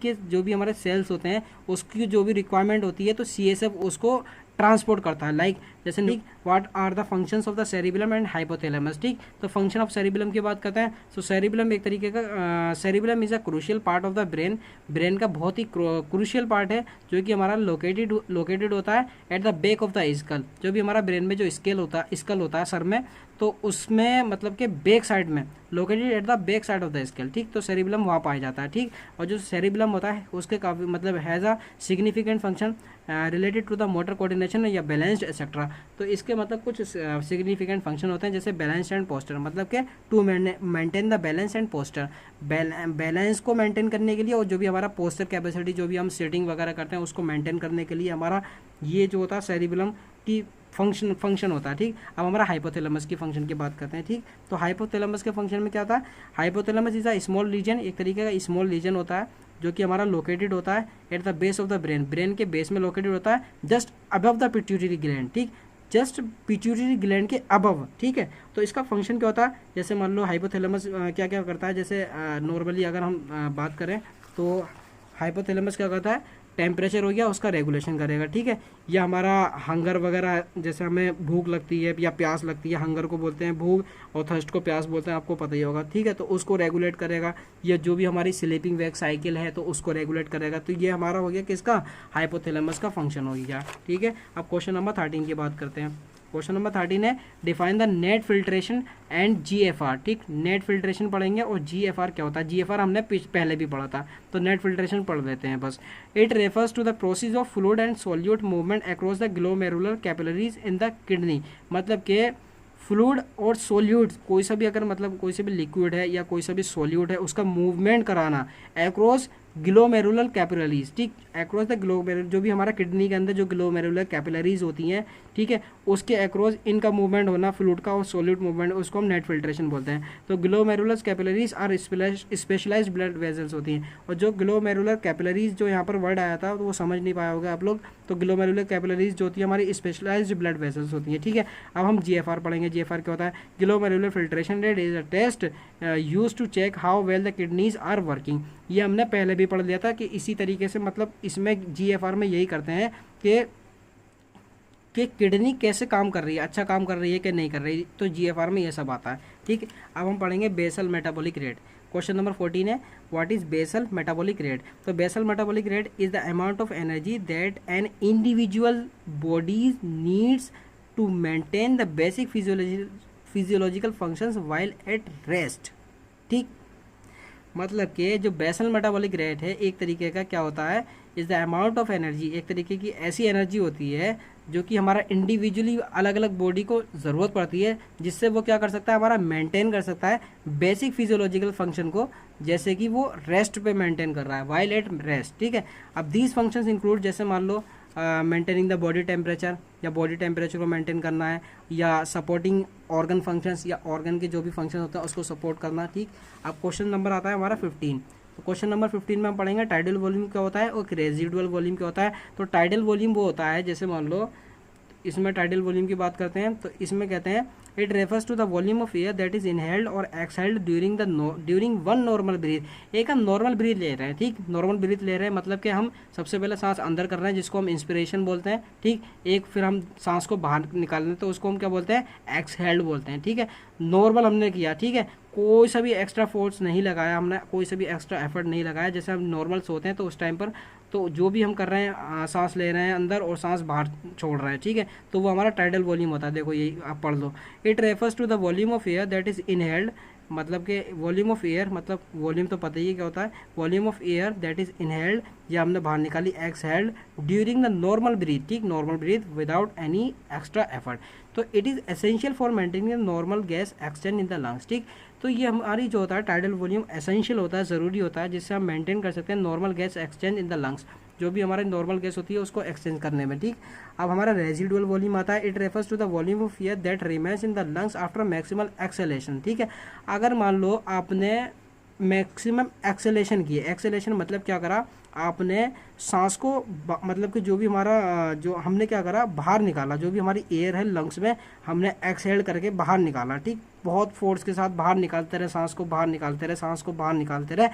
के जो भी हमारे सेल्स होते हैं उसकी जो भी रिक्वायरमेंट होती है तो CSF उसको ट्रांसपोर्ट करता है। लाइक जैसे ठीक what are the functions of the cerebellum and hypothalamus, ठीक। तो फंक्शन ऑफ सेरिबेलम की बात करते हैं। सो सेरिबेलम एक तरीके का cerebellum is a crucial part of the brain का बहुत ही क्रूशियल पार्ट है जो कि हमारा लोकेटेड होता है at the back of the skull, जो भी हमारा ब्रेन में जो स्कल होता है सर में, तो उसमें मतलब कि बैक साइड में located at the back side of the skull, ठीक। तो सेरिबेलम वहाँ पाया जाता है, ठीक। और जो सेरिबेलम होता है उसके काफ़ी मतलब has a significant function related to the motor coordination या बैलेंस्ड एक्सेट्रा। तो इसके मतलब कुछ सिग्निफिकेंट फंक्शन होते हैं जैसे बैलेंस एंड पोस्टर, मतलब कि to maintain the balance and posture, balance को मेंटेन करने के लिए और जो भी हमारा पोस्टर कैपेसिटी जो भी हम सेटिंग वगैरह करते हैं उसको मेंटेन करने के लिए हमारा ये जो होता है सेरिबेलम की फंक्शन होता है, ठीक। अब हमारा हाइपोथैलेमस की फंक्शन की बात करते हैं, ठीक। तो हाइपोथैलेमस के फंक्शन में क्या होता है, hypothalamus is a small region, एक तरीके का स्मॉल रीजन होता है जो कि हमारा लोकेटेड होता है at the base of the brain के बेस में लोकेटेड होता है just above the pituitary gland, ठीक। जस्ट पिट्यूटरी ग्लैंड के अबव, ठीक है। तो इसका फंक्शन क्या होता है, जैसे मान लो हाइपोथैलेमस क्या क्या करता है, जैसे नॉर्मली अगर हम बात करें तो हाइपोथैलेमस क्या करता है, टेम्परेचर हो गया उसका रेगुलेशन करेगा, ठीक है। या हमारा हंगर वगैरह, जैसे हमें भूख लगती है या प्यास लगती है, हंगर को बोलते हैं भूख और थर्स्ट को प्यास बोलते हैं, आपको पता ही होगा, ठीक है। तो उसको रेगुलेट करेगा। या जो भी हमारी स्लीपिंग वेक साइकिल है तो उसको रेगुलेट करेगा। तो ये हमारा हो गया किसका, हाइपोथैलेमस का फंक्शन हो गया, ठीक है। अब क्वेश्चन नंबर 13 की बात करते हैं। क्वेश्चन नंबर 13 है define the net filtration and GFR, ठीक। नेट फिल्ट्रेशन पढ़ेंगे और जीएफआर क्या होता है, जीएफआर हमने पहले भी पढ़ा था, तो नेट फिल्ट्रेशन पढ़ लेते हैं बस। It refers to the process of fluid and solute movement across the glomerular capillaries in the kidney, मतलब कि फ्लूइड और सोल्यूट कोई सा भी अगर मतलब कोई सा भी लिक्विड है या कोई सा भी सोल्यूट है उसका मूवमेंट कराना अक्रॉस ग्लोमेरुलर कैपिलरीज, ठीक। अक्रॉस द ग्लोमेरुलर, जो भी हमारा किडनी के अंदर जो ग्लोमेरुलर कैपिलरीज होती हैं, ठीक है, उसके अक्रॉस इनका मूवमेंट होना, फ्लूइड का और सॉल्यूट मूवमेंट, उसको हम नेट फिल्ट्रेशन बोलते हैं। तो glomerular capillaries are specialised blood vessels होती हैं। और जो ग्लोमेरुलर कैपिलरीज, जो यहाँ पर वर्ड आया था तो वो समझ नहीं पाया होगा आप लोग, तो ग्लोमेरुलर कैपिलरीज जो होती है हमारी स्पेशलाइज्ड ब्लड वेजल्स होती हैं, ठीक है। अब हम जीएफआर पढ़ेंगे। जीएफआर क्या होता है, glomerular filtration rate is a test used to check how well the kidneys are working. ये हमने पहले भी पढ़ लिया था कि इसी तरीके से, मतलब इसमें जीएफआर में यही करते हैं कि किडनी कैसे काम कर रही है, अच्छा काम कर रही है कि नहीं कर रही, तो जीएफआर में ये सब आता है, ठीक। अब हम पढ़ेंगे basal metabolic rate. Question number 14 है what is basal metabolic rate. तो basal metabolic rate is the amount of energy that an individual body needs to maintain the basic physiological functions while at rest, ठीक। मतलब कि जो बेसल मेटाबॉलिक रेट है एक तरीके का क्या होता है, is the amount of energy, एक तरीके की ऐसी एनर्जी होती है जो कि हमारा इंडिविजुअली अलग अलग बॉडी को ज़रूरत पड़ती है, जिससे वो क्या कर सकता है, हमारा मेंटेन कर सकता है बेसिक फिजियोलॉजिकल फंक्शन को, जैसे कि वो रेस्ट पे मेंटेन कर रहा है, व्हाइल एट रेस्ट, ठीक है। अब दीज फंक्शंस इंक्लूड, जैसे मान लो मेंटेनिंग द बॉडी टेम्परेचर, या बॉडी टेम्परेचर को मेंटेन करना है, या सपोर्टिंग ऑर्गन फंक्शंस, या ऑर्गन के जो भी फंक्शन होते हैं उसको सपोर्ट करना, ठीक। अब क्वेश्चन नंबर आता है हमारा 15। तो क्वेश्चन नंबर 15 में हम पढ़ेंगे टाइडल वॉल्यूम क्या होता है और रेजिडुअल वॉल्यूम क्या होता है। तो टाइडल वॉल्यूम वो होता है, जैसे मान लो इसमें टाइडल वॉल्यूम की बात करते हैं तो इसमें कहते हैं it refers to the volume of air that is inhaled और exhaled during one normal breath. एक हम नॉर्मल ब्रीथ ले रहे हैं, ठीक, नॉर्मल ब्रीथ ले रहे हैं, मतलब कि हम सबसे पहले सांस अंदर कर रहे हैं जिसको हम इंस्पिरेशन बोलते हैं, ठीक। एक फिर हम सांस को बाहर निकाल रहे हैं तो उसको हम क्या बोलते हैं, एक्सहेल्ड बोलते हैं, ठीक है। नॉर्मल हमने किया, ठीक है, कोई सा भी एक्स्ट्रा फोर्स नहीं लगाया हमने, कोई सा भी एक्स्ट्रा एफर्ट नहीं लगाया। जैसे हम नॉर्मल सोते हैं तो उस टाइम पर तो जो भी हम कर रहे हैं, सांस ले रहे हैं अंदर और सांस बाहर छोड़ रहे हैं, ठीक है, तो वो हमारा टाइडल वॉल्यूम होता है। देखो यही आप पढ़ लो, it refers to the volume of air that is inhaled, मतलब कि वॉल्यूम ऑफ एयर, मतलब वॉल्यूम तो पता ही है क्या होता है, volume of air that is inhaled, या हमने बाहर निकाली, exhaled during the normal breath, ठीक, normal breath without any extra effort. तो it is essential for maintaining normal gas exchange in the lungs, ठीक। तो ये हमारी जो होता है टाइडल वॉल्यूम एसेंशियल होता है, ज़रूरी होता है, जिससे हम मेंटेन कर सकते हैं normal gas exchange in the lungs, जो भी हमारी नॉर्मल गैस होती है उसको एक्सचेंज करने में, ठीक। अब हमारा रेजिडुअल वॉल्यूम आता है, it refers to the volume of air that remains in the lungs after maximum exhalation, ठीक है। अगर मान लो आपने मैक्सिमम एक्सेलेशन की, एक्सेलेशन मतलब क्या करा, आपने सांस को मतलब कि जो भी हमारा जो हमने क्या करा, बाहर निकाला, जो भी हमारी एयर है लंग्स में हमने एक्सहेल करके बाहर निकाला, ठीक, बहुत फोर्स के साथ बाहर निकालते रहे, सांस को बाहर निकालते रहे, सांस को बाहर निकालते रहे,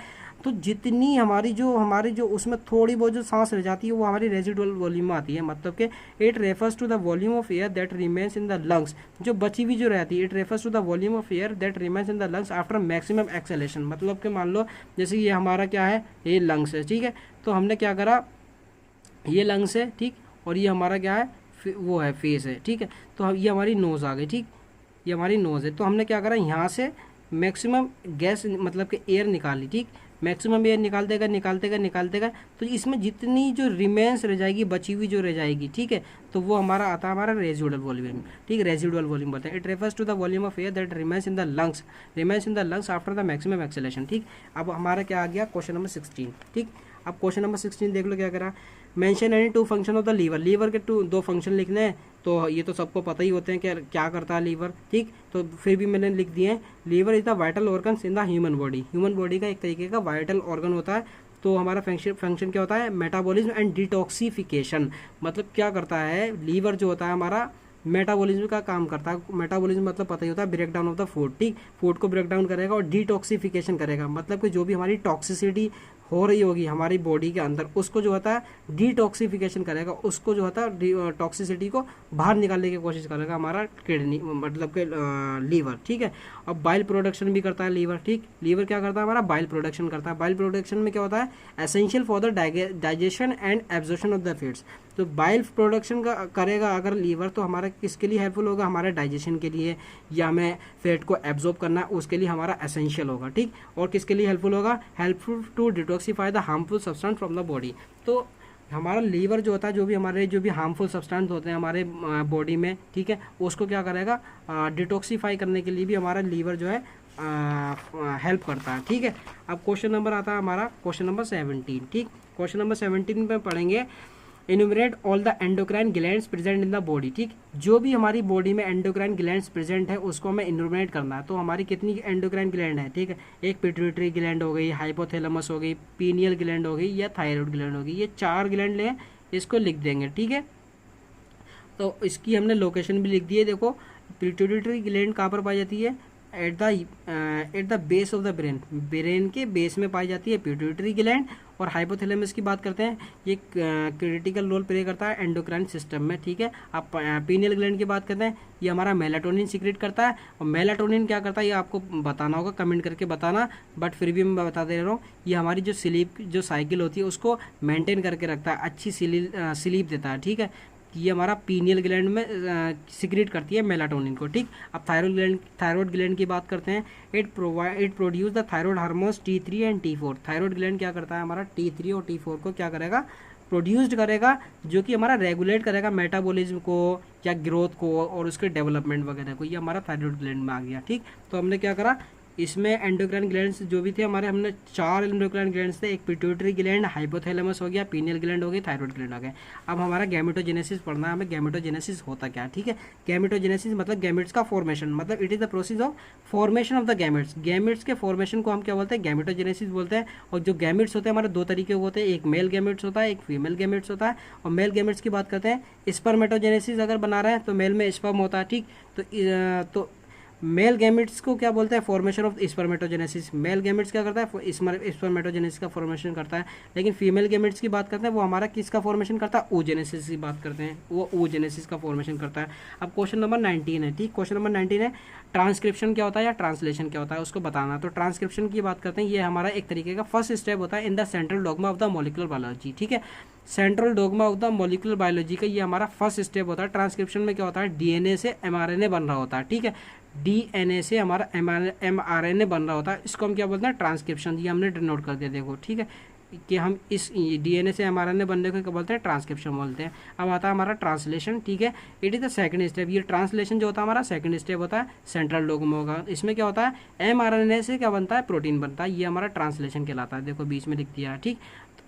तो जितनी हमारी जो उसमें थोड़ी बहुत जो सांस रह जाती है वो हमारी रेजिडुअल वॉल्यूम में आती है। मतलब कि it refers to the volume of air that remains in the lungs, जो बची हुई जो रहती है, it refers to the volume of air that remains in the lungs after maximum exhalation. मतलब कि मान लो जैसे ये हमारा क्या है, ये लंग्स है, ठीक है, तो हमने क्या करा, ये लंग्स है, ठीक, और ये हमारा क्या है, वो है फेस है, ठीक है, तो ये हमारी नोज़ आ गई, ठीक, ये हमारी नोज़ है। तो हमने क्या करा, यहाँ से मैक्सिमम गैस मतलब कि एयर निकाली, ठीक, मैक्सिमम एयर निकालते गए तो इसमें जितनी जो रिमेंस रह जाएगी, बची हुई जो रह जाएगी, ठीक है, तो वो हमारा आता है हमारा रेजिडुअल वॉल्यूम, ठीक, रेजिडुअल वॉल्यूम बोलते हैं। It refers to the volume of air that remains in the lungs after the maximum exhalation, ठीक। अब हमारा क्या आ गया, क्वेश्चन नंबर 16, ठीक। अब क्वेश्चन नंबर 16 देख लो क्या करा, mention any two function of the liver, liver के दो फंक्शन लिखने हैं, तो ये तो सबको पता ही होते हैं कि क्या करता है लीवर, ठीक, तो फिर भी मैंने लिख दिए हैं, liver is the vital organ in the human body का एक तरीके का वाइटल ऑर्गन होता है। तो हमारा फंक्शन क्या होता है, मेटाबॉलिज्म एंड डिटॉक्सिफिकेशन, मतलब क्या करता है लीवर जो होता है हमारा, मेटाबॉलिज्म का काम करता है। मेटाबॉलिज्म मतलब पता ही होता है break down of the food, ठीक, फूड को ब्रेक डाउन करेगा और डिटॉक्सिफिकेशन करेगा, मतलब कि जो भी हमारी टॉक्सिसिटी हो रही होगी हमारी बॉडी के अंदर उसको जो होता है डिटॉक्सिफिकेशन करेगा, उसको जो होता है टॉक्सिसिटी को बाहर निकालने की कोशिश करेगा हमारा किडनी मतलब कि लीवर, ठीक है। अब बाइल प्रोडक्शन भी करता है लीवर, ठीक, लीवर क्या करता है हमारा बाइल प्रोडक्शन करता है। बाइल प्रोडक्शन में क्या होता है essential for the digestion and absorption of the fats. तो बाइल प्रोडक्शन का करेगा अगर लीवर तो हमारा किसके लिए हेल्पफुल होगा, हमारे डाइजेशन के लिए या हमें फैट को एब्जॉर्ब करना है उसके लिए हमारा एसेंशियल होगा, ठीक। और किसके लिए हेल्पफुल होगा, helpful to detoxify the harmful substance from the body. तो हमारा लीवर जो होता है जो भी हार्मफुल सब्सटेंस होते हैं हमारे बॉडी में, ठीक है, उसको क्या करेगा डिटॉक्सिफाई करने के लिए भी हमारा लीवर जो है हेल्प करता है, ठीक है। अब क्वेश्चन नंबर आता है हमारा क्वेश्चन नंबर 17, ठीक। क्वेश्चन नंबर 17 में पढ़ेंगे enumerate all the endocrine glands present in the body, ठीक, जो भी हमारी बॉडी में एंडोक्राइन ग्लैंड्स प्रेजेंट है उसको हमें इन्यूमरेट करना है। तो हमारी कितनी एंडोक्राइन ग्लैंड है, ठीक है, एक पिट्यूटरी ग्लैंड हो गई, हाइपोथैलेमस हो गई, पीनियल ग्लैंड हो गई या थायराइड ग्लैंड हो गई, ये 4 ग्लैंड लें, इसको लिख देंगे, ठीक है। तो इसकी हमने लोकेशन भी लिख दी है, देखो पिट्यूटरी ग्लैंड कहाँ पर पाई जाती है, at the base of the brain, brain के बेस में पाई जाती है पिट्यूटरी ग्लैंड। और हाइपोथैलेमस की बात करते हैं, ये क्रिटिकल रोल प्ले करता है एंडोक्राइन सिस्टम में, ठीक है। आप पीनियल ग्लैंड की बात करते हैं, ये हमारा मेलाटोनिन सीक्रेट करता है। और मेलाटोनिन क्या करता है ये आपको बताना होगा, कमेंट करके बताना, बट फिर भी मैं बता दे रहा हूँ, ये हमारी जो स्लीप जो साइकिल होती है उसको मेंटेन करके रखता है, अच्छी स्लीप देता है, ठीक है। ये हमारा पीनियल ग्लैंड में सिक्रेट करती है मेलाटोनिन को, ठीक। अब थायराइड ग्लैंड की बात करते हैं, it produce the thyroid hormones T3 and T4। Thyroid gland क्या करता है हमारा T3 और T4 को क्या करेगा प्रोड्यूस्ड करेगा, जो कि हमारा रेगुलेट करेगा मेटाबॉलिज्म को या ग्रोथ को और उसके डेवलपमेंट वगैरह को। ये हमारा थायराइड ग्लैंड में आ गया, ठीक। तो हमने क्या करा इसमें एंडोक्राइन ग्लैंड्स जो भी थे हमारे, हमने 4 एंडोक्राइन ग्लैंड्स थे, एक पिट्यूटरी ग्लैंड, हाइपोथैलेमस हो गया, पीनियल ग्लैंड हो गई, थायराइड ग्लैंड हो गया। अब हमारा गैमेटोजेनेसिस पढ़ना है हमें, गैमेटोजेनेसिस होता क्या, ठीक है। गैमेटोजेनेसिस मतलब गैमेट्स का फॉर्मेशन, मतलब it is the process of formation of the gametes. Gametes के फॉर्मेशन को हम क्या बोलते हैं गैमेटोजेनेसिस बोलते हैं। और जो गैमेट्स होते हैं हमारे 2 तरीके के होते हैं, एक मेल गैमेट्स होता है, एक फीमेल गैमेट्स होता है। और मेल गैमेट्स की बात करते हैं, स्पर्मेटोजेनेसिस अगर बना रहे हैं तो मेल में स्पर्म होता है, ठीक। तो मेल गैमेट्स को क्या बोलते हैं formation of spermatogenesis. Male gametes क्या करता है स्पर्मेटोजेनेसिस का फॉर्मेशन करता है। लेकिन फीमेल गैमेट्स की बात करते हैं वो हमारा किसका फॉर्मेशन करता है oogenesis की बात करते हैं, वो oogenesis का फॉर्मेशन करता है। अब क्वेश्चन नंबर 19 है, ठीक। क्वेश्चन नंबर 19 है ट्रांसक्रिप्शन क्या होता है या ट्रांसलेशन क्या होता है उसको बताना। तो ट्रांसक्रिप्शन की बात करते हैं, ये हमारा एक तरीके का फर्स्ट स्टेप होता है in the central dogma of the molecular biology, ठीक है। Central dogma of the molecular biology का ये हमारा फर्स्ट स्टेप होता है। ट्रांसक्रिप्शन में क्या होता है डीएनए से एमआरएनए बन रहा होता है, ठीक है। डीएनए से हमारा एमआरएनए बन रहा होता है, इसको हम क्या बोलते हैं ट्रांसक्रिप्शन। ये हमने नोट कर दिया, देखो, ठीक है, कि हम इस डीएनए से एमआरएनए बनने को क्या बोलते हैं ट्रांसक्रिप्शन बोलते हैं। अब आता है हमारा ट्रांसलेशन, ठीक है, it is the second step. ये ट्रांसलेशन जो होता है हमारा सेकंड स्टेप होता है सेंट्रल डोगमा का। इसमें क्या होता है एमआरएनए से क्या बनता है प्रोटीन बनता है, ये हमारा ट्रांसलेशन कहलाता है, देखो बीच में लिख दिया है, ठीक।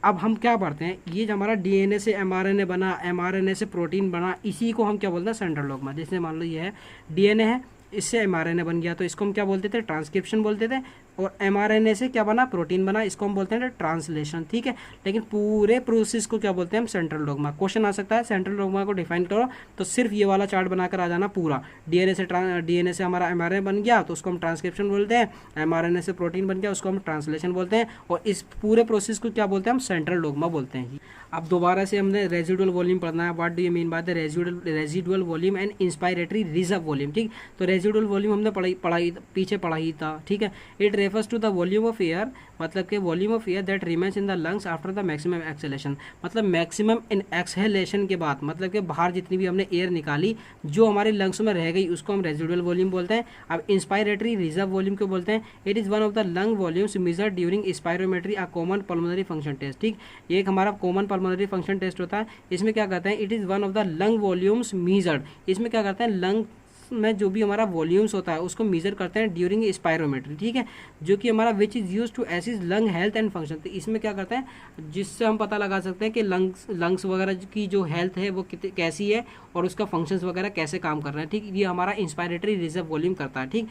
अब हम क्या पढ़ते हैं, ये जो हमारा डीएनए से एमआरएनए बना, एमआरएनए से प्रोटीन बना, इसी को हम क्या बोलते हैं सेंट्रल डोगमा। जैसे मान लो ये है डीएनए है, इससे एमआरएनए बन गया तो इसको हम क्या बोलते थे ट्रांसक्रिप्शन बोलते थे। और एमआरएनए से क्या बना प्रोटीन बना, इसको हम बोलते हैं ट्रांसलेशन, ठीक है। लेकिन पूरे प्रोसेस को क्या बोलते हैं हम सेंट्रल डोगमा। क्वेश्चन आ सकता है सेंट्रल डोगमा को डिफाइन करो, तो सिर्फ ये वाला चार्ट बनाकर आ जाना पूरा। डीएनए से हमारा एमआरएनए बन गया तो उसको हम ट्रांसक्रिप्शन बोलते हैं, एमआरएनए से प्रोटीन बन गया उसको हम ट्रांसलेशन बोलते हैं। और इस पूरे प्रोसेस को क्या बोलते हैं हम सेंट्रल डोगमा बोलते हैं। अब दोबारा से हमने रेजिडुअल वॉल्यूम पढ़ना है। What do you mean by the residual volume and inspiratory reserve volume, ठीक। तो रेजिडुअल वॉल्यूम हमने पीछे पढ़ा ही था, ठीक है। It refers to the volume of air, मतलब कि volume of air that remains in the lungs after the maximum exhalation. मतलब मैक्सिमम इन एक्सहेलेशन के बाद, मतलब कि बाहर जितनी भी हमने एयर निकाली जो हमारे लंग्स में रह गई उसको हम रेजिडुअल वॉल्यूम बोलते हैं। अब इंस्पायरेटरी रिजर्व वॉल्यूम को बोलते हैं। It is one of the lung volumes measured during spirometry, a common pulmonary function test, ठीक। ये एक हमारा कॉमन पल्मोनरी फंक्शन टेस्ट होता है। इसमें क्या करते हैं it is one of the lung volumes measured, इसमें क्या करते हैं लंग में जो भी हमारा वॉल्यूम्स होता है उसको मेजर करते हैं ड्यूरिंग स्पायरोमेट्री, ठीक है, जो कि हमारा which is use to assess lung health and function. तो इसमें क्या करते हैं जिससे हम पता लगा सकते हैं कि लंग्स वगैरह की जो हेल्थ है वो कैसी है और उसका फंक्शंस वगैरह कैसे काम कर रहे हैं, ठीक। ये हमारा इंस्पायरेटरी रिजर्व वॉल्यूम करता है, ठीक।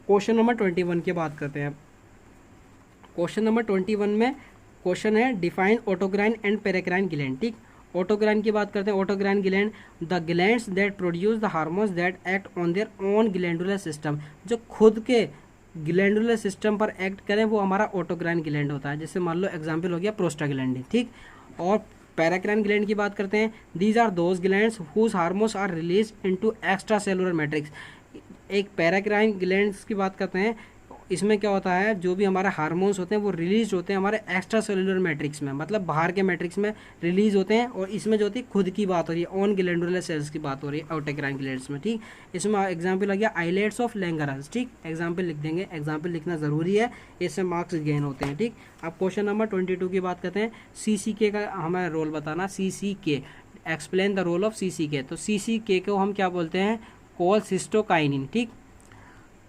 क्वेश्चन नंबर 21 की बात करते हैं। क्वेश्चन नंबर 21 में क्वेश्चन है डिफाइन ऑटोक्राइन एंड पेरेक्राइन ग्लैंड, ठीक। ऑटोक्राइन की बात करते हैं। Autocrine gland, the glands that produce the hormones that act on their own glandular system, जो खुद के ग्लैंडुलर सिस्टम पर एक्ट करें वो हमारा ऑटोक्राइन ग्लैंड होता है। जैसे मान लो एग्जांपल हो गया प्रोस्टाग्लैंडिन, ठीक। और पैराक्राइन ग्लैंड की बात करते हैं। These are those glands whose hormones are release into extracellular matrix. एक पैराक्राइन ग्लैंड्स की बात करते हैं, इसमें क्या होता है, जो भी हमारे हार्मोन्स होते हैं वो रिलीज होते हैं हमारे एक्स्ट्रा सेलुलर मैट्रिक्स में, मतलब बाहर के मैट्रिक्स में रिलीज होते हैं। और इसमें जो होती है खुद की बात हो रही है, ऑन ग्लैंडुलर सेल्स की बात हो रही है ऑटोक्राइन ग्लैंड्स में, ठीक। इसमें एग्जाम्पल आ गया आइलेट्स ऑफ लैंगरहंस, ठीक। एग्जाम्पल लिख देंगे, एग्जाम्पल लिखना जरूरी है, इससे मार्क्स गेन होते हैं, ठीक। अब क्वेश्चन नंबर 22 की बात करते हैं। CCK का हमें रोल बताना। CCK, explain the role of CCK। तो CCK को हम क्या बोलते हैं, कोलसिस्टोकाइनिन, ठीक।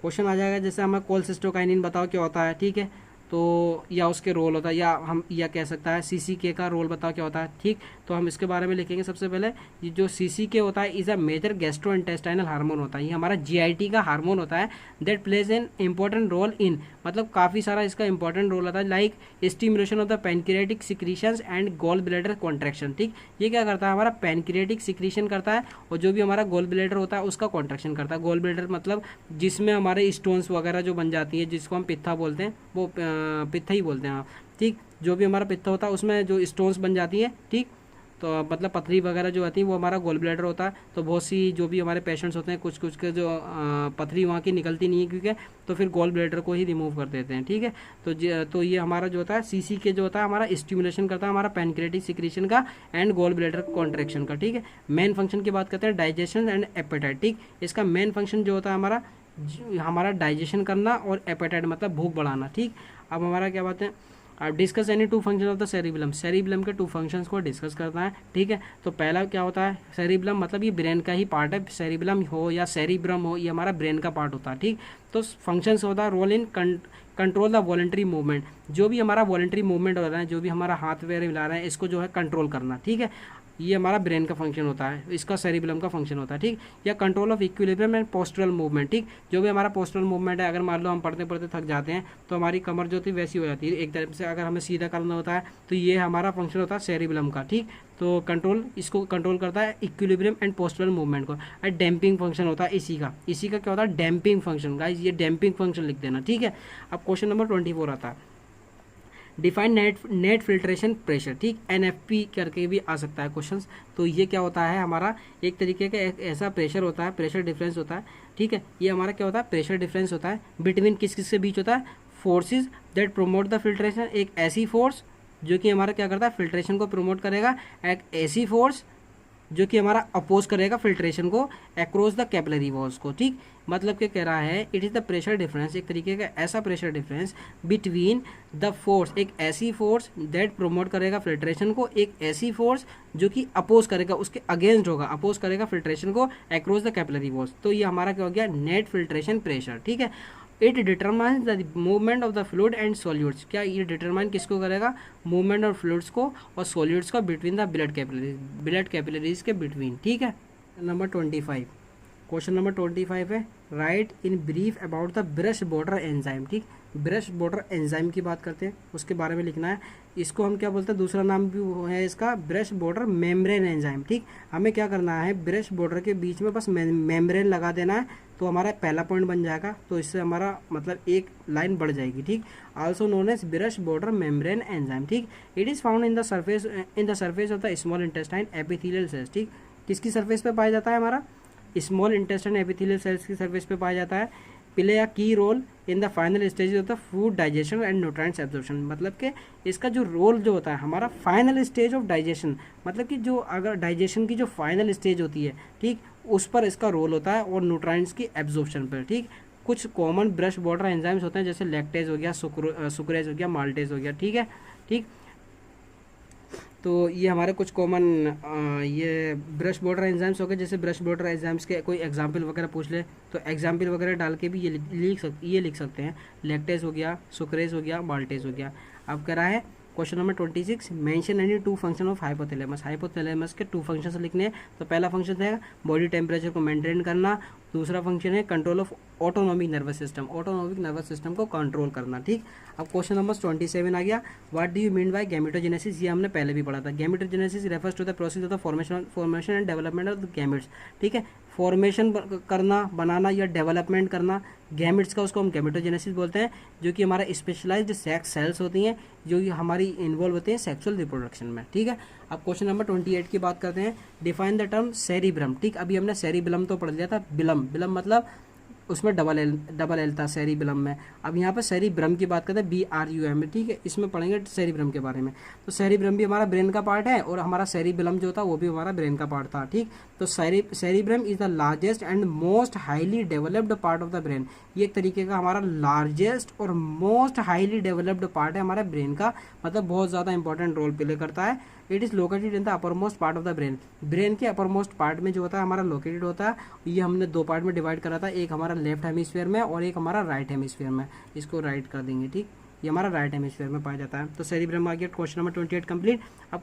क्वेश्चन आ जाएगा जैसे हमें कोलसिस्टोकाइनिन बताओ क्या होता है, ठीक है। तो या उसके रोल होता है, या हम या कह सकता है CCK का रोल बताओ क्या होता है, ठीक। तो हम इसके बारे में लिखेंगे। सबसे पहले ये जो CCK होता है is a major gastrointestinal hormone होता है, ये हमारा GIT का हार्मोन होता है। That plays an important role in, मतलब काफ़ी सारा इसका इंपॉर्टेंट रोल होता है, like stimulation of the pancreatic secretions and gall bladder contraction, ठीक। ये क्या करता है, हमारा पैनक्रियाटिक सिक्रीशन करता है, और जो भी हमारा गॉल ब्लैडर होता है उसका कॉन्ट्रैक्शन करता है। गॉल ब्लैडर मतलब जिसमें हमारे स्टोन्स वगैरह जो बन जाती है, जिसको हम पित्ता बोलते हैं, वो पित्ता ही बोलते हैं, ठीक। जो भी हमारा पित्ता होता है उसमें जो स्टोन्स बन जाती है, ठीक। तो मतलब पथरी वगैरह जो आती है वो हमारा गॉल ब्लैडर होता है। तो बहुत सी जो भी हमारे पेशेंट्स होते हैं कुछ कुछ के जो पथरी वहाँ की निकलती नहीं है, क्योंकि तो फिर गॉल ब्लैडर को ही रिमूव कर देते हैं, ठीक है। तो ये हमारा जो होता है CCK जो होता है हमारा स्टिमुलेशन करता है हमारा पैनक्रियाटिक सिक्रीशन का एंड गॉल ब्लैडर कॉन्ट्रैक्शन का, ठीक है। मेन फंक्शन की बात करते हैं, डाइजेशन एंड एपेटाइट, ठीक। इसका मेन फंक्शन जो होता है हमारा डाइजेशन करना और एपेटाइट मतलब भूख बढ़ाना, ठीक। अब हमारा क्या बात है, अब discuss any two function of the cerebellum, cerebellum के 2 फंक्शंस को डिस्कस करना है, ठीक है। तो पहला क्या होता है, सेरिबलम मतलब ये ब्रेन का ही पार्ट है, सेरिबलम हो या सेरिब्रम हो, ये हमारा ब्रेन का पार्ट होता है, ठीक। तो फंक्शंस होता है role in control the voluntary movement, जो भी हमारा वॉलंटरी मूवमेंट हो रहा है, जो भी हमारा हाथ पैर हिला रहा है, इसको जो है कंट्रोल करना, ठीक है। ये हमारा ब्रेन का फंक्शन होता है, इसका सेरिबलम का फंक्शन होता है, ठीक। या control of equilibrium and postural movement, ठीक। जो भी हमारा पोस्टरल मूवमेंट है, अगर मान लो हम पढ़ते पढ़ते थक जाते हैं तो हमारी कमर जो होती है वैसी हो जाती है एक तरफ से, अगर हमें सीधा करना होता है तो ये हमारा फंक्शन होता है सेरिबलम का, ठीक। तो कंट्रोल, इसको कंट्रोल करता है इक्विलिब्रियम एंड पोस्टरल मूवमेंट को। और डैम्पिंग फंक्शन होता है इसी का क्या होता है, डैम्पिंग फंक्शन, गाइस ये डैम्पिंग फंक्शन लिख देना, ठीक है। अब क्वेश्चन नंबर 24 आता है, डिफाइन नेट फिल्ट्रेशन प्रेशर, ठीक। NFP करके भी आ सकता है क्वेश्चन। तो ये क्या होता है, हमारा एक तरीके का ऐसा प्रेशर होता है, प्रेशर डिफरेंस होता है, ठीक है। ये हमारा क्या होता है, प्रेशर डिफरेंस होता है बिटवीन किस किस के बीच होता है, forces that promote the filtration, एक ऐसी फोर्स जो कि हमारा क्या करता है फिल्ट्रेशन को प्रमोट करेगा, एक ऐसी फोर्स जो कि हमारा अपोज करेगा फिल्ट्रेशन को अक्रॉस द कैपिलरी वॉल्स को, ठीक। मतलब क्या कह रहा है, it is the pressure difference, एक तरीके का ऐसा pressure difference between the force, एक ऐसी फोर्स दैट प्रमोट करेगा फिल्ट्रेशन को, एक ऐसी फोर्स जो कि अपोज करेगा, उसके अगेंस्ट होगा, अपोज करेगा फिल्ट्रेशन को अक्रॉस द कैपिलरी वॉल्स। तो ये हमारा क्या हो गया, नेट फिल्ट्रेशन प्रेशर, ठीक है। It determines the movement of the fluid and solutes, क्या ये डिटरमाइन किसको करेगा, मूवमेंट ऑफ फ्लूइड्स को और सॉल्यूट्स को बिटवीन द ब्लड कैपिलरीज के बिटवीन, ठीक है। नंबर 25, क्वेश्चन नंबर 25 है, right in brief about the brush border enzyme, ठीक। ब्रश बॉर्डर एंजाइम की बात करते हैं, उसके बारे में लिखना है। इसको हम क्या बोलते हैं, दूसरा नाम भी है इसका ब्रश बॉर्डर मेम्ब्रेन एंजाइम, ठीक। हमें क्या करना है, ब्रश बॉर्डर के बीच में बस मेम्ब्रेन लगा देना है, तो हमारा पहला पॉइंट बन जाएगा। तो इससे हमारा मतलब एक लाइन बढ़ जाएगी, ठीक। Also known as brush border membrane enzyme, ठीक। It is found in the surface of the small intestine epithelial cells, ठीक। किसकी सरफेस पे पाया जाता है, हमारा स्मॉल इंटेस्टाइन एपिथेलियल सेल्स की सरफेस पे पाया जाता है। Play a key role in the final stage of the food digestion and nutrients absorption, मतलब कि इसका जो रोल जो होता है हमारा फाइनल स्टेज ऑफ डाइजेशन, मतलब कि जो अगर डाइजेशन की जो फाइनल स्टेज होती है, ठीक, उस पर इसका रोल होता है, और न्यूट्रिएंट्स की एब्जॉर्प्शन पर, ठीक। कुछ कॉमन ब्रश बॉर्डर एंजाइम्स होते हैं, जैसे लैक्टेज हो गया, सुक्रेज हो गया, माल्टेज हो गया, ठीक है, ठीक। तो ये हमारे कुछ कॉमन ये ब्रश बॉर्डर एंजाइम्स हो गए। जैसे ब्रश बॉर्डर एंजाइम्स के कोई एग्जांपल वगैरह पूछ ले तो एग्जांपल वगैरह डाल के भी ये लिख सकते हैं। लैक्टेज हो गया, सुक्रेज हो गया, माल्टेज हो गया। अब कह रहा है question number 26, mention any 2 function of hypothalamus. Hypothalamus के 2 फंक्शंस लिखने हैं। तो पहला फंक्शन है बॉडी टेम्परेचर को मेंटेन करना दूसरा फंक्शन है control of autonomic nervous system, autonomic nervous system को कंट्रोल करना। ठीक, अब क्वेश्चन नंबर 27 आ गया, what do you mean by gametogenesis. ये हमने पहले भी पढ़ा था। Gametogenesis refers to the process of the formation and development of the gametes. ठीक है, फॉर्मेशन करना, बनाना या डेवलपमेंट करना गैमेट्स का, उसको हम गैमेटोजेनेसिस बोलते हैं, जो कि हमारा स्पेशलाइज्ड सेक्स सेल्स होती हैं जो कि हमारी इन्वॉल्व होते हैं सेक्सुअल रिप्रोडक्शन में। ठीक है, अब क्वेश्चन नंबर 28 की बात करते हैं, डिफाइन द टर्म सेरिब्रम। ठीक, अभी हमने सेरिब्रम तो पढ़ लिया था, बिलम, बिलम मतलब उसमें डबल एल था सेरिब्रम में। अब यहाँ पर सेरिब्रम की बात करते हैं, BRUM। ठीक है, इसमें पढ़ेंगे सेरिब्रम के बारे में। तो सेरिब्रम भी हमारा ब्रेन का पार्ट है और हमारा सेरिब्रम जो था वो भी हमारा ब्रेन का पार्ट था। ठीक, तो cerebrum is the largest and most highly developed part of the brain. ये एक तरीके का हमारा लार्जेस्ट और मोस्ट हाईली डेवलप्ड पार्ट है हमारे ब्रेन का, मतलब बहुत ज़्यादा इंपॉर्टेंट रोल प्ले करता है। It is located in the upper most part of the brain. Brain के अपर मोस्ट पार्ट में जो होता है हमारा लोकेटेड होता है। ये हमने दो पार्ट में डिवाइड करा था, एक हमारा लेफ्ट हेमिस्फीयर में और एक हमारा राइट हेमिस्फीयर में। इसको राइट कर देंगे। ठीक, ये हमारा राइट हेमिस्फीयर में पाया जाता है। तो सेरिब्रम आ गया क्वेश्चन नंबर 28 कंप्लीट। अब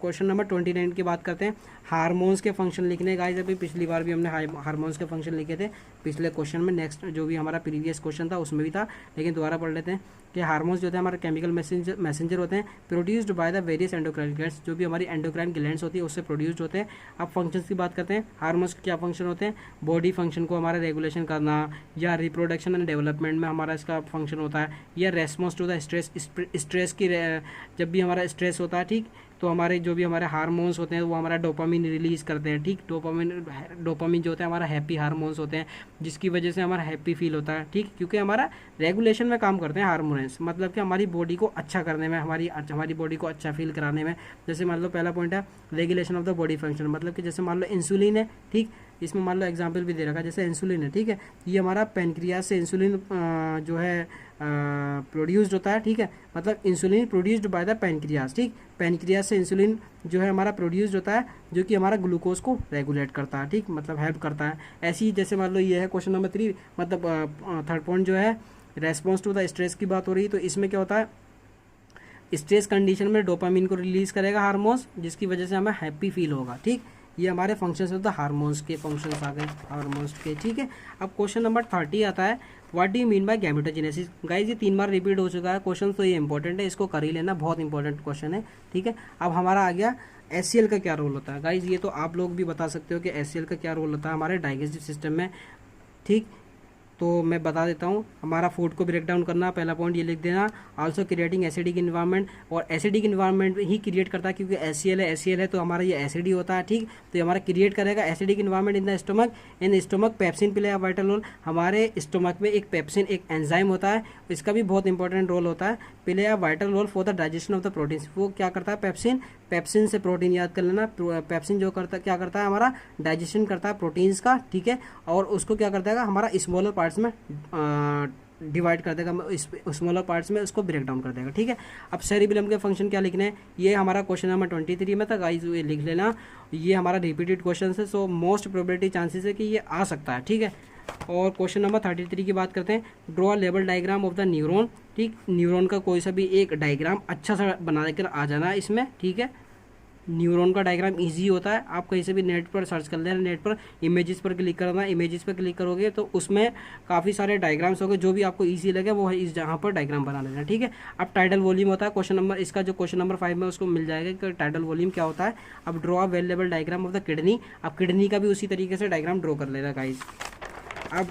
क्वेश्चन नंबर 29 की बात करते हैं, हार्मोन्स के फंक्शन लिखने। गाइस अभी पिछली बार भी हमने हार्मोन्स के फंक्शन लिखे थे पिछले क्वेश्चन में, नेक्स्ट जो भी हमारा प्रीवियस क्वेश्चन था उसमें भी था, लेकिन दोबारा पढ़ लेते हैं कि हार्मोन्स जो होते हैं हमारे केमिकल मैसेंजर होते हैं, produced by the various endocrine glands, जो भी हमारी एंडोक्राइन ग्लैंड्स होती है उससे प्रोड्यूस्ड होते हैं। अब फंक्शंस की बात करते हैं, हार्मोन्स के क्या फंक्शन होते हैं, बॉडी फंक्शन को हमारा रेगुलेशन करना, या रिप्रोडक्शन एंड डेवलपमेंट में हमारा इसका फंक्शन होता है, या रेस्पॉन्स टू द स्ट्रेस की, जब भी हमारा स्ट्रेस होता है, ठीक, तो हमारे जो भी हमारे हार्मोन्स होते हैं वो हमारा डोपामिन रिलीज करते हैं। ठीक, डोपामिन जो होता है हमारा हैप्पी हार्मोन्स होते हैं, जिसकी वजह से हमारा हैप्पी फील होता है। ठीक, क्योंकि हमारा रेगुलेशन में काम करते हैं हार्मोन्स, मतलब कि हमारी बॉडी को अच्छा करने में, हमारी बॉडी को अच्छा फील कराने में। जैसे मान लो पहला पॉइंट है regulation of the body function, मतलब कि जैसे मान लो इंसुलिन है, ठीक, इसमें मान लो एग्जाम्पल भी दे रखा है, जैसे इंसुलिन है, ठीक है, ये हमारा पेनक्रियास से इंसुलिन जो है प्रोड्यूस्ड होता है। ठीक है, मतलब insulin produced by the pancreas. ठीक, पेनक्रियास से इंसुलिन जो है हमारा प्रोड्यूस्ड होता है, जो कि हमारा ग्लूकोज को रेगुलेट करता है। ठीक, मतलब हेल्प करता है। ऐसे ही जैसे मान लो ये है क्वेश्चन नंबर 3, मतलब थर्ड पॉइंट जो है रेस्पॉन्स टू द स्ट्रेस की बात हो रही है, तो इसमें क्या होता है, स्ट्रेस कंडीशन में डोपामिन को रिलीज करेगा हार्मोन्स, जिसकी वजह से हमें हैप्पी फील होगा। ठीक, ये हमारे फंक्शंस होते हैं, हार्मोन्स के फंक्शंस आ गए हार्मोन्स के। ठीक है, अब क्वेश्चन नंबर 30 आता है, what do you mean by gametogenesis. Guys ये 3 बार रिपीट हो चुका है क्वेश्चन, तो ये इंपॉर्टेंट है, इसको कर ही लेना, बहुत इंपॉर्टेंट क्वेश्चन है। ठीक है, अब हमारा आ गया HCl का क्या रोल होता है। गाइस ये तो आप लोग भी बता सकते हो कि HCl का क्या रोल होता है हमारे डाइजेस्टिव सिस्टम में। ठीक, तो मैं बता देता हूँ, हमारा फूड को ब्रेक डाउन करना, पहला पॉइंट ये लिख देना। आल्सो क्रिएटिंग एसिडिक इन्वायरमेंट, और एसिडिक इन्वायरमेंट ही क्रिएट करता है, क्योंकि HCl है तो हमारा ये एसिड ही होता है। ठीक, तो ये हमारा क्रिएट करेगा acidic environment in the stomach. In stomach pepsin play a vital role, हमारे स्टमक में एक पेप्सिन, एक एंजाइम होता है, इसका भी बहुत इंपॉर्टेंट रोल होता है। Play a vital role for the digestion of the proteins. वो क्या करता है, पेप्सिन से प्रोटीन, याद कर लेना, पेप्सिन जो करता क्या करता है, हमारा डाइजेशन करता है प्रोटीन्स का। ठीक है, और उसको क्या करता है, हमारा स्मॉलर पार्ट्स में डिवाइड कर देगा, स्मॉलर पार्ट्स में उसको ब्रेक डाउन कर देगा। ठीक है, अब सेरिबेलम के फंक्शन क्या लिखने हैं, ये हमारा क्वेश्चन नंबर 23 में था। गाइस ये लिख लेना, ये हमारा रिपीटेड क्वेश्चन है, सो मोस्ट प्रोबेबिलिटी चांसेस है कि ये आ सकता है। ठीक है, और क्वेश्चन नंबर 33 की बात करते हैं, draw level diagram of the neuron. ठीक, न्यूरॉन का कोई सा भी एक डायग्राम अच्छा सा बना कर आ जाना है इसमें। ठीक है, न्यूरॉन का डायग्राम इजी होता है, आप कहीं से भी नेट पर सर्च कर लेना, नेट पर इमेजेस पर क्लिक करना, इमेजेस पर क्लिक करोगे तो उसमें काफ़ी सारे डायग्राम्स होंगे, जो भी आपको इजी लगे वो है इस जहाँ पर डायग्राम बना लेना। ठीक है, अब टाइडल वॉल्यूम होता है क्वेश्चन नंबर, इसका जो क्वेश्चन नंबर 5 में उसको मिल जाएगा कि टाइडल वॉल्यूम क्या होता है। अब draw well level diagram of the kidney, अब किडनी का भी उसी तरीके से डायग्राम ड्रॉ कर लेना गाइस। अब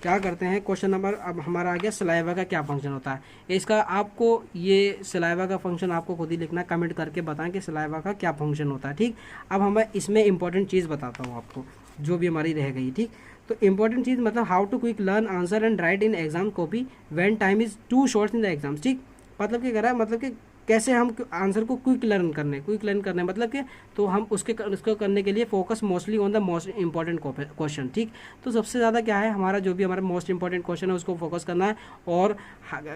क्या करते हैं क्वेश्चन नंबर, अब हमारा आ गया सलाइवा का क्या फंक्शन होता है। इसका आपको ये सलाइवा का फंक्शन आपको खुद ही लिखना, कमेंट करके बताएं कि सलाइवा का क्या फंक्शन होता है। ठीक, अब हमें इसमें इंपॉर्टेंट चीज़ बताता हूँ आपको, जो भी हमारी रह गई। ठीक, तो इंपॉर्टेंट चीज़ मतलब how to quick learn answer and write in exam copy when time is too short in the exams. ठीक, मतलब क्या कह रहा है, मतलब कि कैसे हम आंसर को क्विक लर्न करने मतलब कि, तो हम उसको करने के लिए focus mostly on the most important question. ठीक, तो सबसे ज़्यादा क्या है, हमारा जो भी हमारा मोस्ट इंपॉर्टेंट क्वेश्चन है उसको फोकस करना है, और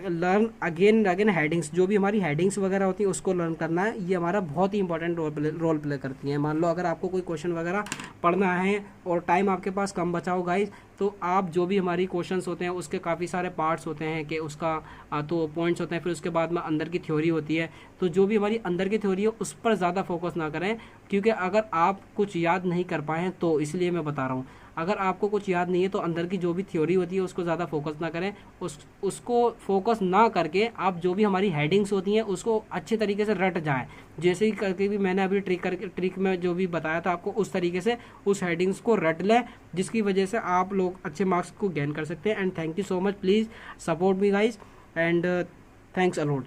लर्न अगेन हेडिंग्स, जो भी हमारी हेडिंग्स वगैरह होती है उसको लर्न करना है। ये हमारा बहुत ही इंपॉर्टेंट रोल प्ले करती है। मान लो अगर आपको कोई क्वेश्चन वगैरह पढ़ना है और टाइम आपके पास कम बचा हो गाइस, तो आप जो भी हमारी क्वेश्चंस होते हैं उसके काफ़ी सारे पार्ट्स होते हैं कि उसका तो पॉइंट्स होते हैं, फिर उसके बाद में अंदर की थ्योरी होती है, तो जो भी हमारी अंदर की थ्योरी है उस पर ज़्यादा फोकस ना करें, क्योंकि अगर आप कुछ याद नहीं कर पाए तो इसलिए मैं बता रहा हूँ, अगर आपको कुछ याद नहीं है तो अंदर की जो भी थ्योरी होती है उसको ज़्यादा फोकस ना करें, उसको फोकस ना करके आप जो भी हमारी हेडिंग्स होती हैं उसको अच्छे तरीके से रट जाएं। जैसे ही करके भी मैंने अभी ट्रिक में जो भी बताया था आपको, उस तरीके से उस हेडिंग्स को रट लें, जिसकी वजह से आप लोग अच्छे मार्क्स को गेन कर सकते हैं। And thank you so much, please support me guys, and thanks a lot.